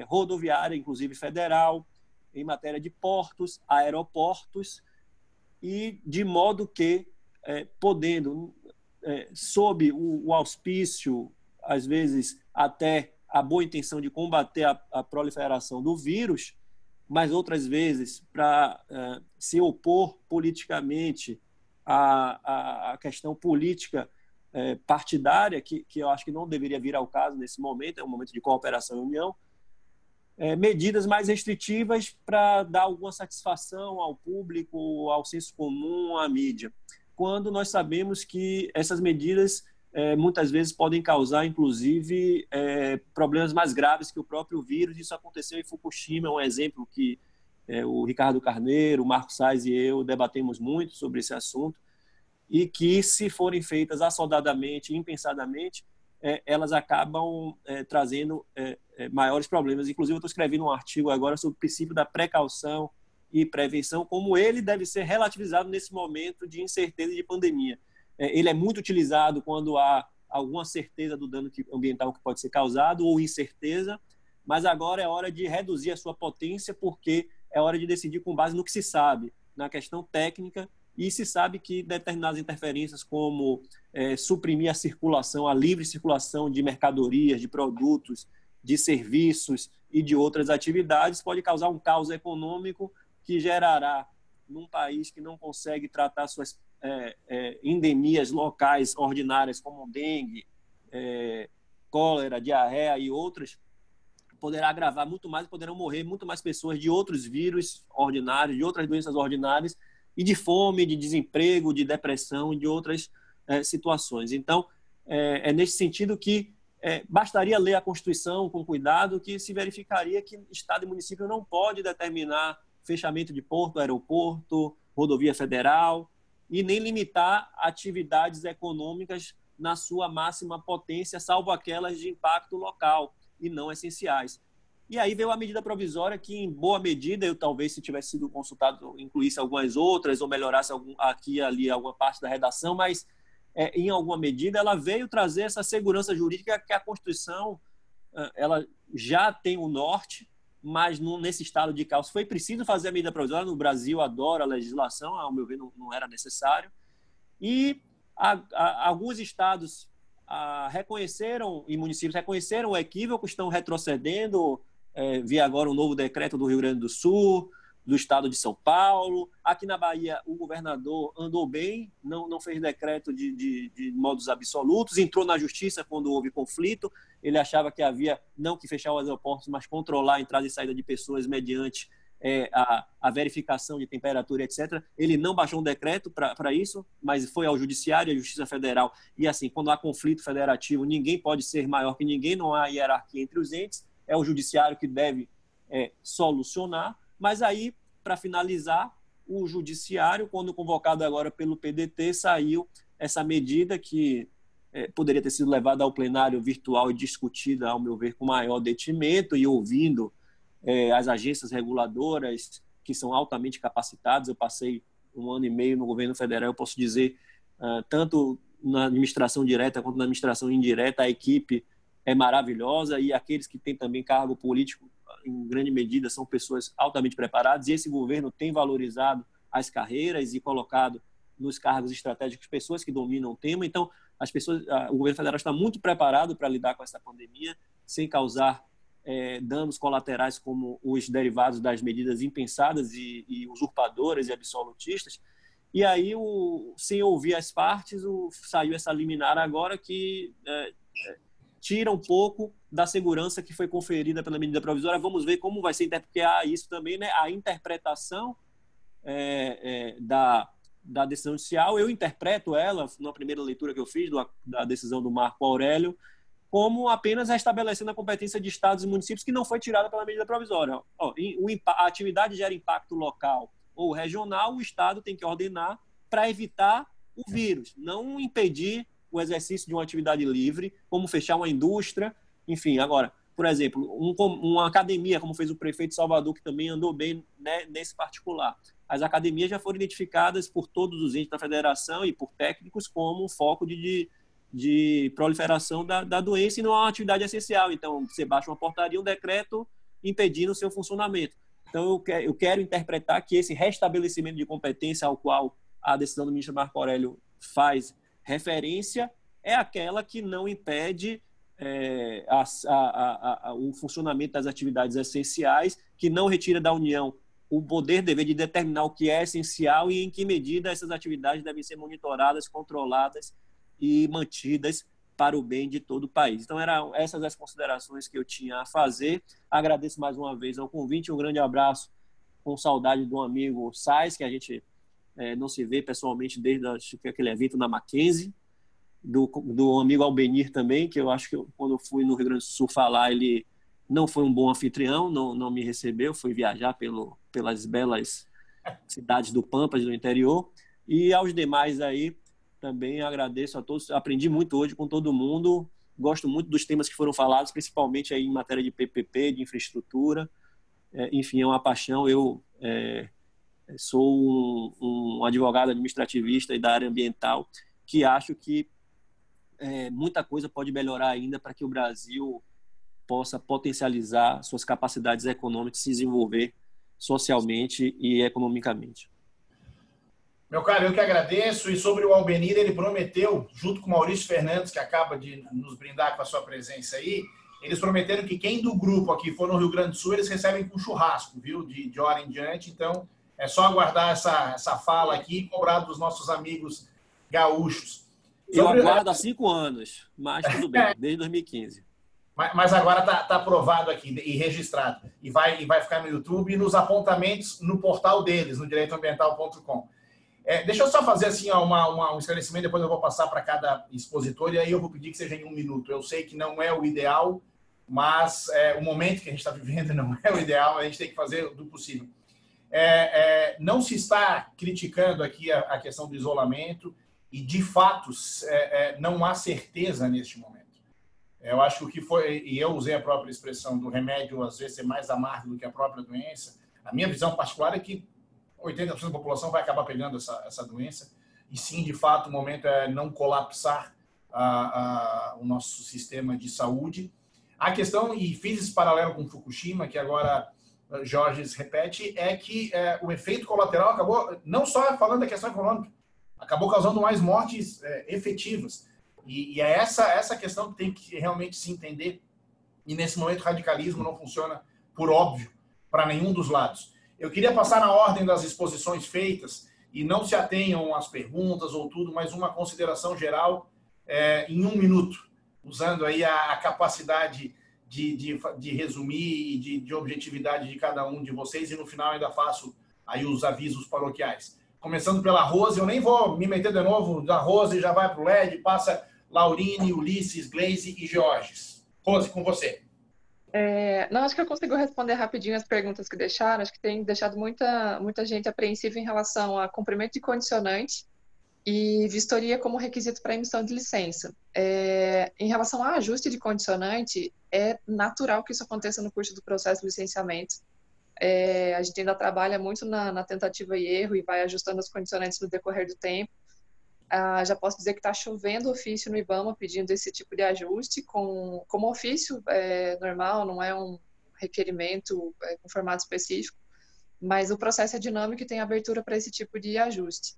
rodoviária, inclusive federal, em matéria de portos, aeroportos, e de modo que, podendo, sob o auspício, às vezes até a boa intenção de combater a proliferação do vírus, mas outras vezes para se opor politicamente à questão política partidária, que eu acho que não deveria vir ao caso nesse momento, é um momento de cooperação e união, medidas mais restritivas para dar alguma satisfação ao público, ao senso comum, à mídia, quando nós sabemos que essas medidas muitas vezes podem causar, inclusive, problemas mais graves que o próprio vírus. Isso aconteceu em Fukushima, é um exemplo que o Ricardo Carneiro, o Marco Sais e eu debatemos muito sobre esse assunto, e que, se forem feitas assodadamente, impensadamente, elas acabam trazendo maiores problemas. Inclusive, eu estou escrevendo um artigo agora sobre o princípio da precaução e prevenção, como ele deve ser relativizado nesse momento de incerteza e de pandemia. Ele é muito utilizado quando há alguma certeza do dano ambiental que pode ser causado ou incerteza, mas agora é hora de reduzir a sua potência, porque é hora de decidir com base no que se sabe, na questão técnica, e se sabe que determinadas interferências, como suprimir a circulação, a livre circulação de mercadorias, de produtos, de serviços e de outras atividades, pode causar um caos econômico que gerará, num país que não consegue tratar suas endemias locais ordinárias, como dengue, cólera, diarreia e outras, poderá agravar muito mais, poderão morrer muito mais pessoas de outros vírus ordinários, de outras doenças ordinárias, e de fome, de desemprego, de depressão e de outras situações. Então, é nesse sentido que bastaria ler a Constituição com cuidado, que se verificaria que Estado e município não pode determinar fechamento de porto, aeroporto, rodovia federal, e nem limitar atividades econômicas na sua máxima potência, salvo aquelas de impacto local e não essenciais. E aí veio a medida provisória que, em boa medida, eu talvez, se tivesse sido consultado, incluísse algumas outras ou melhorasse aqui e ali alguma parte da redação, mas em alguma medida, ela veio trazer essa segurança jurídica que a Constituição ela já tem o norte, mas nesse estado de caos foi preciso fazer a medida provisória. No Brasil adora a legislação, ao meu ver não era necessário, e alguns estados reconheceram, e municípios reconheceram o equívoco, estão retrocedendo, via agora um novo decreto do Rio Grande do Sul, do estado de São Paulo. Aqui na Bahia, o governador andou bem, não fez decreto de modos absolutos, entrou na justiça quando houve conflito. Ele achava que havia, não que fechar os aeroportos, mas controlar a entrada e saída de pessoas mediante a verificação de temperatura, etc. Ele não baixou um decreto para isso, mas foi ao Judiciário, à Justiça Federal. E assim, quando há conflito federativo, ninguém pode ser maior que ninguém, não há hierarquia entre os entes, é o Judiciário que deve solucionar. Mas aí, para finalizar, o Judiciário, quando convocado agora pelo PDT, saiu essa medida que poderia ter sido levada ao plenário virtual e discutida, ao meu ver, com maior detimento, e ouvindo as agências reguladoras, que são altamente capacitadas. Eu passei 1 ano e meio no governo federal, eu posso dizer, tanto na administração direta quanto na administração indireta, a equipe é maravilhosa, e aqueles que têm também cargo político, em grande medida, são pessoas altamente preparadas, e esse governo tem valorizado as carreiras e colocado nos cargos estratégicos pessoas que dominam o tema. Então, o governo federal está muito preparado para lidar com essa pandemia, sem causar danos colaterais como os derivados das medidas impensadas e usurpadoras e absolutistas. E aí, sem ouvir as partes, saiu essa liminar agora que tira um pouco da segurança que foi conferida pela medida provisória. Vamos ver como vai ser, porque há isso também, né? A interpretação da decisão judicial. Eu interpreto ela, na primeira leitura que eu fiz da decisão do Marco Aurélio, como apenas restabelecendo a competência de estados e municípios, que não foi tirada pela medida provisória. A atividade gera impacto local ou regional, o estado tem que ordenar para evitar o vírus, não impedir o exercício de uma atividade livre, como fechar uma indústria, enfim. Agora, por exemplo, uma academia, como fez o prefeito de Salvador, que também andou bem, né, nesse particular. As academias já foram identificadas por todos os entes da federação e por técnicos como um foco de proliferação da doença, e não é uma atividade essencial. Então, você baixa uma portaria, um decreto impedindo o seu funcionamento. Então, eu quero interpretar que esse restabelecimento de competência ao qual a decisão do ministro Marco Aurélio faz referência é aquela que não impede o funcionamento das atividades essenciais, que não retira da União o poder, dever de determinar o que é essencial e em que medida essas atividades devem ser monitoradas, controladas e mantidas para o bem de todo o país. Então, eram essas as considerações que eu tinha a fazer. Agradeço mais uma vez ao convite, um grande abraço, com saudade do amigo Sais, que a gente não se vê pessoalmente desde aquele evento na Mackenzie, do amigo Albenir também, que eu acho que quando eu fui no Rio Grande do Sul falar, ele não foi um bom anfitrião, não me recebeu, fui viajar pelas belas cidades do Pampas, do interior. E aos demais aí, também agradeço a todos, aprendi muito hoje com todo mundo, gosto muito dos temas que foram falados, principalmente aí em matéria de PPP, de infraestrutura, enfim, é uma paixão. Eu sou um advogado administrativista e da área ambiental, que acho que muita coisa pode melhorar ainda para que o Brasil possa potencializar suas capacidades econômicas e se desenvolver socialmente e economicamente. Meu caro, eu que agradeço. E sobre o Albenir, ele prometeu, junto com o Maurício Fernandes, que acaba de nos brindar com a sua presença aí, eles prometeram que quem do grupo aqui for no Rio Grande do Sul, eles recebem com churrasco, viu? De hora em diante. Então, é só aguardar essa fala aqui e cobrar dos nossos amigos gaúchos. Eu aguardo há 5 anos, mas tudo bem, desde 2015. Mas agora está aprovado aqui e registrado. E vai ficar no YouTube e nos apontamentos no portal deles, no direitoambiental.com. Deixa eu só fazer assim, um esclarecimento, depois eu vou passar para cada expositor, e aí eu vou pedir que seja em 1 minuto. Eu sei que não é o ideal, mas o momento que a gente está vivendo não é o ideal, a gente tem que fazer do possível. Não se está criticando aqui a questão do isolamento, e de fato não há certeza neste momento. Eu acho que o que foi, e eu usei a própria expressão do remédio às vezes ser mais amargo do que a própria doença. A minha visão particular é que 80% da população vai acabar pegando essa doença, e sim, de fato, o momento é não colapsar o nosso sistema de saúde. A questão, e fiz esse paralelo com Fukushima, que agora Jorge repete, é que o efeito colateral acabou, não só falando da questão econômica, acabou causando mais mortes efetivas. E é essa questão que tem que realmente se entender. E nesse momento o radicalismo não funciona por óbvio para nenhum dos lados. Eu queria passar na ordem das exposições feitas e não se atenham às perguntas ou tudo, mas uma consideração geral em 1 minuto, usando aí a capacidade de resumir e de objetividade de cada um de vocês, e no final ainda faço aí os avisos paroquiais. Começando pela Rose, eu nem vou me meter de novo da Rose, já vai para o LED, passa Laurine, Ulisses, Gleise e Georges. Rose, com você. Não, acho que eu consigo responder rapidinho as perguntas que deixaram. Acho que tem deixado muita gente apreensiva em relação a cumprimento de condicionante e vistoria como requisito para emissão de licença. Em relação a ajuste de condicionante, é natural que isso aconteça no curso do processo de licenciamento. A gente ainda trabalha muito na tentativa e erro e vai ajustando os condicionantes no decorrer do tempo. Já posso dizer que está chovendo ofício no IBAMA pedindo esse tipo de ajuste, como ofício normal, não é um requerimento com formato específico, mas o processo é dinâmico e tem abertura para esse tipo de ajuste.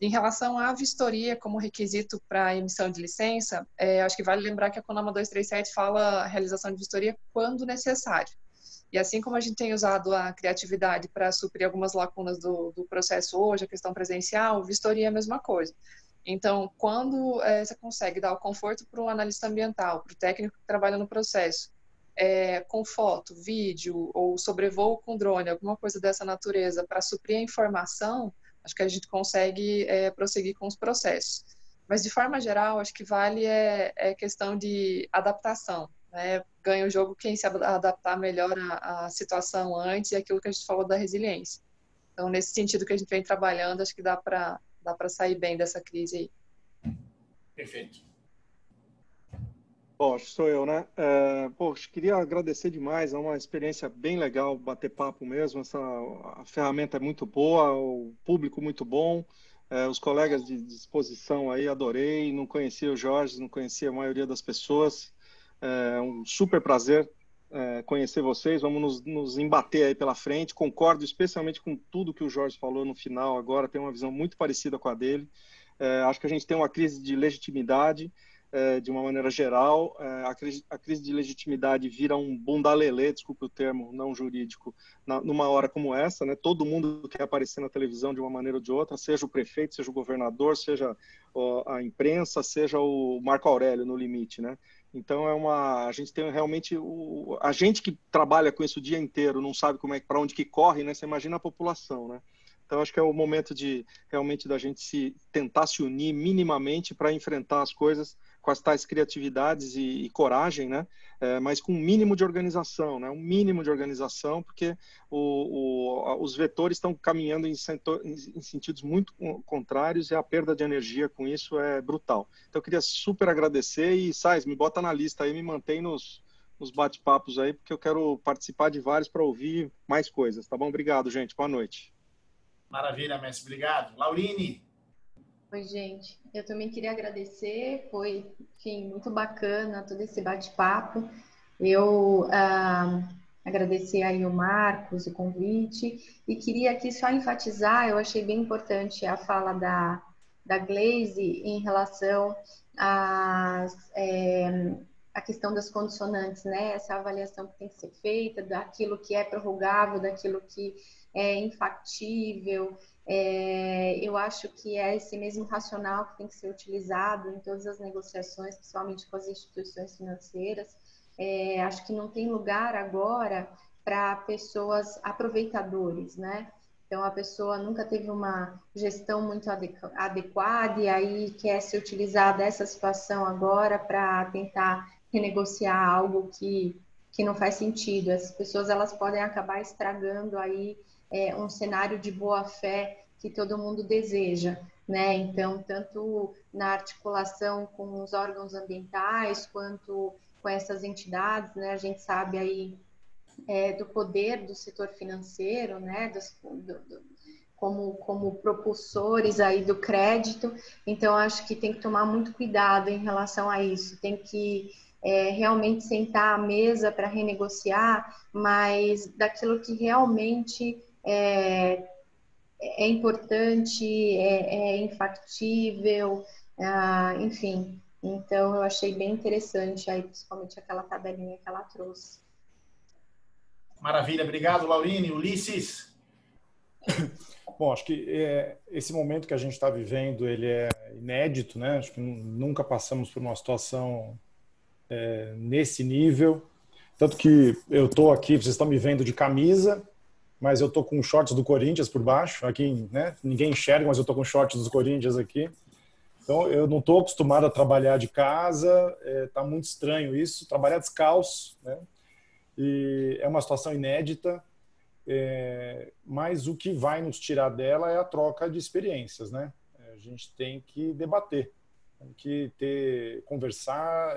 Em relação à vistoria como requisito para a emissão de licença, acho que vale lembrar que a CONAMA 237 fala a realização de vistoria quando necessário. E assim como a gente tem usado a criatividade para suprir algumas lacunas do processo hoje, a questão presencial, vistoria é a mesma coisa. Então, quando você consegue dar o conforto para o analista ambiental, para o técnico que trabalha no processo, com foto, vídeo ou sobrevoo com drone, alguma coisa dessa natureza, para suprir a informação, acho que a gente consegue prosseguir com os processos. Mas, de forma geral, acho que vale questão de adaptação. Ganha o jogo quem se adaptar melhor à situação antes, e aquilo que a gente falou da resiliência. Então, nesse sentido que a gente vem trabalhando, acho que dá para sair bem dessa crise aí. Perfeito. Bom, sou eu, né? Poxa, queria agradecer demais, é uma experiência bem legal, bater papo mesmo, a ferramenta é muito boa, o público muito bom, os colegas de exposição aí, adorei, não conhecia o Jorge, não conhecia a maioria das pessoas, um super prazer conhecer vocês, vamos nos embater aí pela frente, concordo especialmente com tudo que o Jorge falou no final agora, tem uma visão muito parecida com a dele, acho que a gente tem uma crise de legitimidade, de uma maneira geral, a crise de legitimidade vira um bundalelê, desculpe o termo não jurídico, numa hora como essa, né? Todo mundo quer aparecer na televisão de uma maneira ou de outra, seja o prefeito, seja o governador, seja a imprensa, seja o Marco Aurélio no limite, né? Então a gente tem realmente a gente que trabalha com isso o dia inteiro, não sabe para onde que corre, né? Você imagina a população, né? Então acho que é o momento de realmente da gente tentar se unir minimamente para enfrentar as coisas com as tais criatividades e coragem, né? Mas com um mínimo de organização, né? Um mínimo de organização, porque os vetores estão caminhando em sentidos muito contrários e a perda de energia com isso é brutal. Então eu queria super agradecer e, Sais, me bota na lista aí, me mantém nos bate-papos aí, porque eu quero participar de vários para ouvir mais coisas, tá bom? Obrigado, gente. Boa noite. Maravilha, mestre. Obrigado. Laurine. Oi, gente. Eu também queria agradecer, foi, enfim, muito bacana todo esse bate-papo. Eu agradecer aí o Marcos, o convite, e queria aqui só enfatizar, eu achei bem importante a fala da Gleise em relação à questão das condicionantes, né? Essa avaliação que tem que ser feita, daquilo que é prorrogável, daquilo que é infactível. Eu acho que é esse mesmo racional que tem que ser utilizado em todas as negociações, principalmente com as instituições financeiras. Acho que não tem lugar agora para pessoas aproveitadores, né? Então, a pessoa nunca teve uma gestão muito adequada e aí quer se utilizar dessa situação agora para tentar renegociar algo que não faz sentido. Essas pessoas elas podem acabar estragando aí um cenário de boa-fé que todo mundo deseja, né? Então, tanto na articulação com os órgãos ambientais, quanto com essas entidades, né? A gente sabe aí do poder do setor financeiro, né? como propulsores aí do crédito. Então, acho que tem que tomar muito cuidado em relação a isso. Tem que realmente sentar à mesa para renegociar, mas daquilo que realmente é importante, é infactível, enfim. Então, eu achei bem interessante aí, principalmente aquela tabelinha que ela trouxe. Maravilha, obrigado, Laurine. Ulisses? Bom, acho que esse momento que a gente está vivendo, ele é inédito, né? Acho que nunca passamos por uma situação nesse nível. Tanto que eu estou aqui, vocês estão me vendo de camisa, mas eu estou com shorts do Corinthians por baixo. Aqui, né? Ninguém enxerga, mas eu estou com shorts dos Corinthians aqui. Então, eu não estou acostumado a trabalhar de casa, está muito estranho isso, trabalhar descalço, né? E é uma situação inédita, mas o que vai nos tirar dela é a troca de experiências, né? A gente tem que debater, tem que conversar,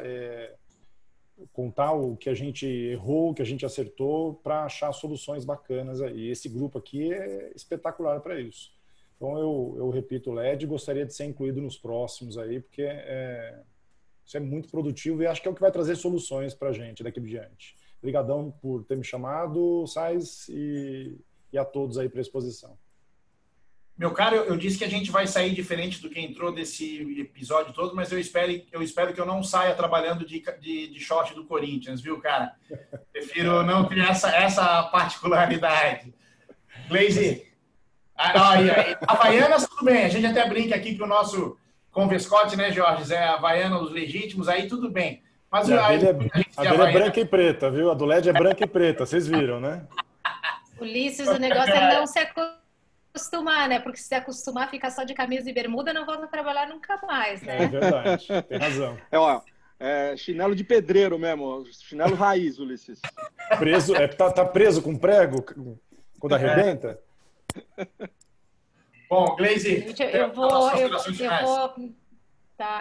contar o que a gente errou, o que a gente acertou, para achar soluções bacanas aí. Esse grupo aqui é espetacular para isso. Então, eu repito o LED, gostaria de ser incluído nos próximos aí, porque isso é muito produtivo e acho que é o que vai trazer soluções para a gente daqui por diante. Obrigadão por ter me chamado, Sais, e a todos aí para a exposição. Meu caro, eu disse que a gente vai sair diferente do que entrou desse episódio todo, mas eu espero que eu não saia trabalhando de short do Corinthians, viu, cara? Prefiro não ter essa particularidade. Glaze, Havaianas, tudo bem. A gente até brinca aqui que o nosso Convescote, né, Jorge? É a Havaiana dos legítimos, aí tudo bem. Mas a dele é branca e preta, viu? A do LED é branca e preta, vocês viram, né? Ulisses, o negócio é não se acostumar, né? Porque se acostumar a ficar só de camisa e bermuda, não volta a trabalhar nunca mais, né? É verdade, tem razão. Chinelo de pedreiro mesmo, chinelo raiz, Ulisses. Preso, tá preso com prego quando arrebenta? Bom, Glaze,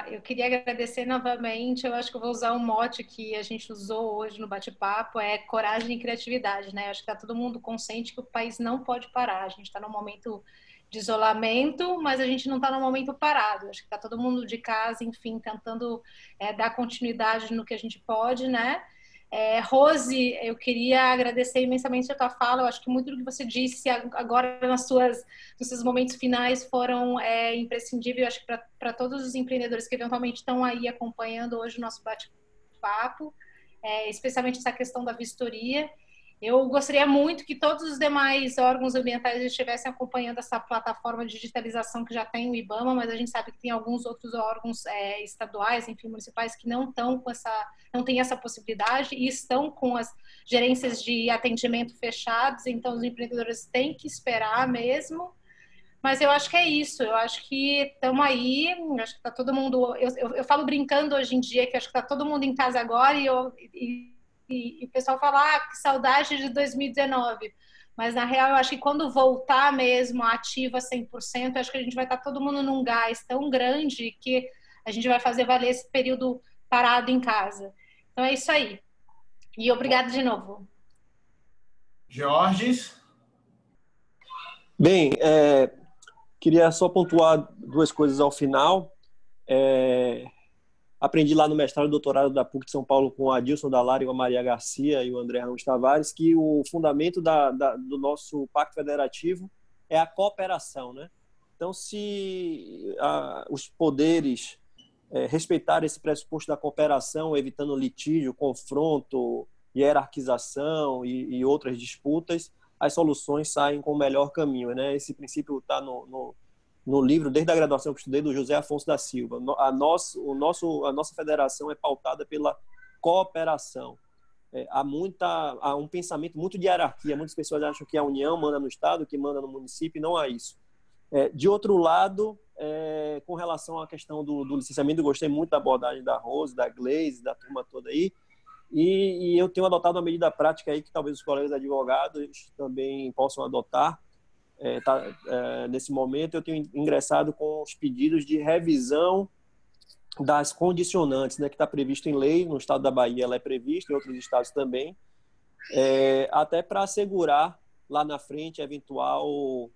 eu queria agradecer novamente. Eu acho que eu vou usar um mote que a gente usou hoje no bate-papo, coragem e criatividade, né? Acho que está todo mundo consciente que o país não pode parar. A gente está num momento de isolamento, mas a gente não está num momento parado. Acho que está todo mundo de casa, enfim, tentando dar continuidade no que a gente pode, né? Rose, eu queria agradecer imensamente a tua fala. Eu acho que muito do que você disse agora nos seus momentos finais foram imprescindíveis. Eu acho que para todos os empreendedores que eventualmente estão aí acompanhando hoje o nosso bate-papo, especialmente essa questão da vistoria. Eu gostaria muito que todos os demais órgãos ambientais estivessem acompanhando essa plataforma de digitalização que já tem o IBAMA, mas a gente sabe que tem alguns outros órgãos estaduais, enfim, municipais, que não têm essa possibilidade e estão com as gerências de atendimento fechadas, então os empreendedores têm que esperar mesmo. Mas eu acho que é isso, eu acho que estamos aí, acho que está todo mundo... Eu falo brincando hoje em dia que acho que está todo mundo em casa agora e o pessoal fala, que saudade de 2019. Mas, na real, eu acho que quando voltar mesmo ativa 100%, eu acho que a gente vai estar todo mundo num gás tão grande que a gente vai fazer valer esse período parado em casa. Então, é isso aí. E obrigado de novo. Jorge? Bem, queria só pontuar duas coisas ao final. Aprendi lá no mestrado e doutorado da PUC de São Paulo com a Adilson Dalari, a Maria Garcia e o André Ramos Tavares, que o fundamento do nosso pacto federativo é a cooperação, né? Então, se os poderes respeitarem esse pressuposto da cooperação, evitando litígio, confronto, hierarquização e outras disputas, as soluções saem com o melhor caminho, né? Esse princípio está no livro, desde a graduação que eu estudei, do José Afonso da Silva. A nossa federação é pautada pela cooperação. Há um pensamento muito de hierarquia. Muitas pessoas acham que a União manda no Estado, que manda no município, e não há isso. De outro lado, com relação à questão do licenciamento, eu gostei muito da abordagem da Rose, da Glaze, da turma toda aí, e eu tenho adotado uma medida prática aí que talvez os colegas advogados também possam adotar. Nesse momento eu tenho ingressado com os pedidos de revisão das condicionantes, né, que está previsto em lei. No estado da Bahia ela é prevista, em outros estados também, até para assegurar lá na frente eventual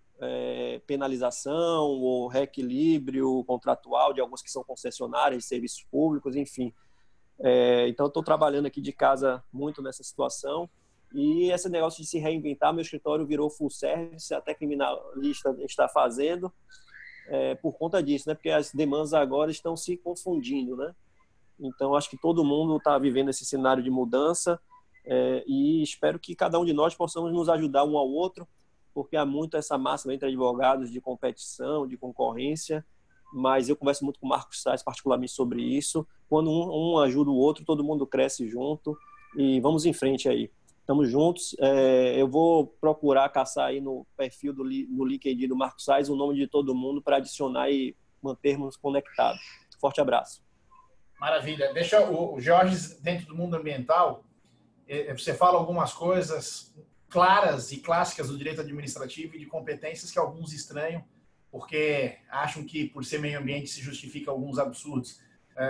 penalização ou reequilíbrio contratual de alguns que são concessionárias de serviços públicos, enfim. Então, estou trabalhando aqui de casa muito nessa situação. E esse negócio de se reinventar, meu escritório virou full service, até criminalista está fazendo, por conta disso, né? Porque as demandas agora estão se confundindo, né? Então, acho que todo mundo está vivendo esse cenário de mudança, e espero que cada um de nós possamos nos ajudar um ao outro, porque há muito essa máxima entre advogados de competição, de concorrência, mas eu converso muito com o Marcos Sais, particularmente, sobre isso. Quando um ajuda o outro, todo mundo cresce junto, e vamos em frente aí. Estamos juntos. Eu vou procurar caçar aí no perfil no LinkedIn do Marcos Sais o nome de todo mundo para adicionar e mantermos conectados. Forte abraço. Maravilha. Deixa o Jorge, dentro do mundo ambiental, você fala algumas coisas claras e clássicas do direito administrativo e de competências que alguns estranham, porque acham que por ser meio ambiente se justifica alguns absurdos.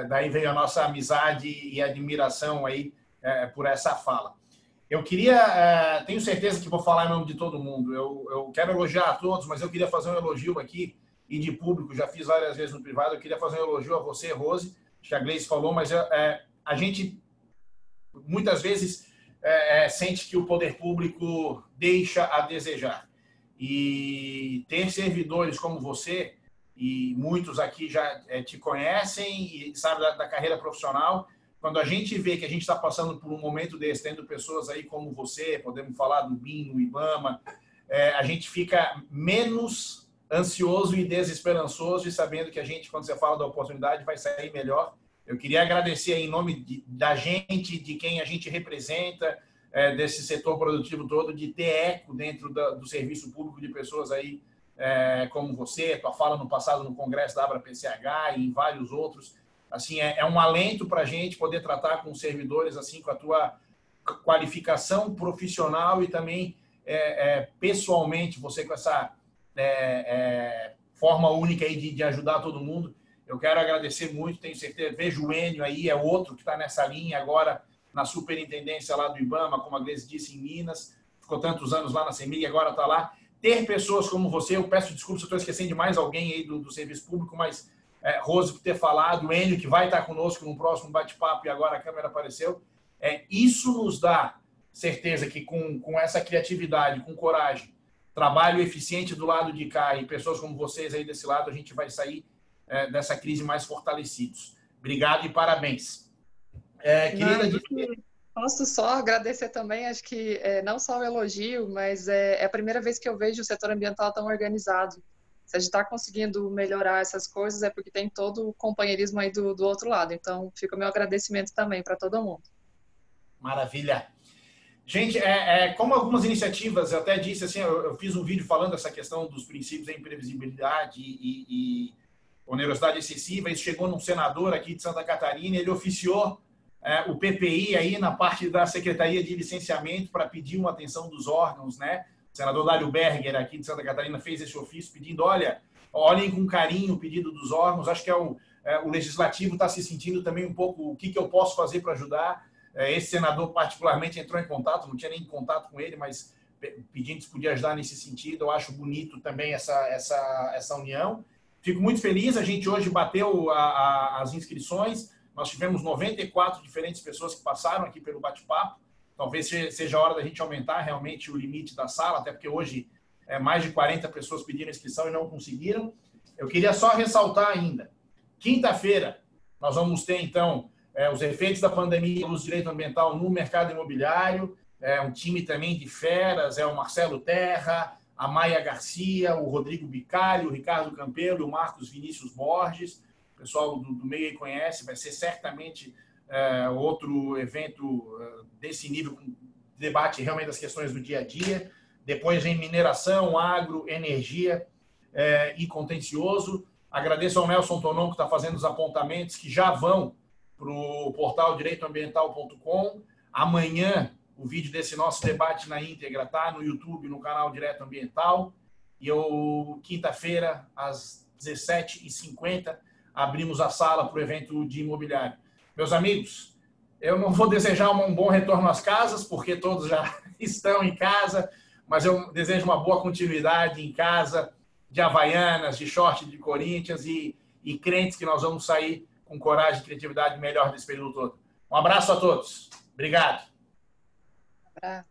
Daí veio a nossa amizade e admiração aí por essa fala. Eu queria, tenho certeza que vou falar em nome de todo mundo. Eu quero elogiar a todos, mas eu queria fazer um elogio aqui, e de público, já fiz várias vezes no privado, eu queria fazer um elogio a você, Rose, que a Gleice falou, mas a gente muitas vezes sente que o poder público deixa a desejar. E ter servidores como você, e muitos aqui já te conhecem e sabem da carreira profissional. Quando a gente vê que a gente está passando por um momento desse, tendo pessoas aí como você, podemos falar do BIM, do IBAMA, a gente fica menos ansioso e desesperançoso e sabendo que a gente, quando você fala da oportunidade, vai sair melhor. Eu queria agradecer em nome da gente, de quem a gente representa, desse setor produtivo todo, de ter eco dentro do serviço público de pessoas aí como você, tua fala no passado no Congresso da ABRA-PCH e em vários outros. Assim, é um alento para a gente poder tratar com os servidores assim, com a tua qualificação profissional e também pessoalmente, você com essa forma única aí de ajudar todo mundo. Eu quero agradecer muito, tenho certeza, vejo o Enio aí, é outro que está nessa linha agora na superintendência lá do IBAMA, como a Gleice disse, em Minas, ficou tantos anos lá na CEMIG e agora está lá. Ter pessoas como você, eu peço desculpas se eu estou esquecendo de mais alguém aí do serviço público, mas Rose por ter falado, o Enio que vai estar conosco no próximo bate-papo e agora a câmera apareceu, isso nos dá certeza que com essa criatividade, com coragem, trabalho eficiente do lado de cá e pessoas como vocês aí desse lado, a gente vai sair dessa crise mais fortalecidos. Obrigado e parabéns. Posso só agradecer também, acho que não só o elogio, mas é a primeira vez que eu vejo o setor ambiental tão organizado. Se a gente está conseguindo melhorar essas coisas, é porque tem todo o companheirismo aí do outro lado. Então, fica o meu agradecimento também para todo mundo. Maravilha. Gente, como algumas iniciativas, eu até disse assim, eu fiz um vídeo falando dessa questão dos princípios da imprevisibilidade e onerosidade excessiva, isso chegou num senador aqui de Santa Catarina, ele oficiou o PPI aí na parte da Secretaria de Licenciamento para pedir uma atenção dos órgãos, né? O senador Dário Berger, aqui de Santa Catarina, fez esse ofício pedindo, olhem com carinho o pedido dos órgãos. Acho que o Legislativo está se sentindo também um pouco o que eu posso fazer para ajudar. Esse senador particularmente entrou em contato, não tinha nem contato com ele, mas pedindo se podia ajudar nesse sentido. Eu acho bonito também essa união. Fico muito feliz, a gente hoje bateu as inscrições, nós tivemos 94 diferentes pessoas que passaram aqui pelo bate-papo. Talvez seja a hora da gente aumentar realmente o limite da sala, até porque hoje mais de 40 pessoas pediram inscrição e não conseguiram. Eu queria só ressaltar ainda, quinta-feira nós vamos ter, então, os efeitos da pandemia no direito ambiental no mercado imobiliário, um time também de feras, o Marcelo Terra, a Maia Garcia, o Rodrigo Bicalho, o Ricardo Campelo e o Marcos Vinícius Borges. O pessoal do meio aí conhece, vai ser certamente outro evento desse nível, com debate realmente das questões do dia a dia. Depois vem mineração, agro, energia e contencioso. Agradeço ao Nelson Tonon, que está fazendo os apontamentos, que já vão para o portal direitoambiental.com. Amanhã, o vídeo desse nosso debate na íntegra está no YouTube, no canal Direito Ambiental. E quinta-feira, às 17h50, abrimos a sala para o evento de imobiliário. Meus amigos, eu não vou desejar um bom retorno às casas, porque todos já estão em casa, mas eu desejo uma boa continuidade em casa, de Havaianas, de short de Corinthians e crentes que nós vamos sair com coragem e criatividade melhor desse período todo. Um abraço a todos. Obrigado. Um abraço.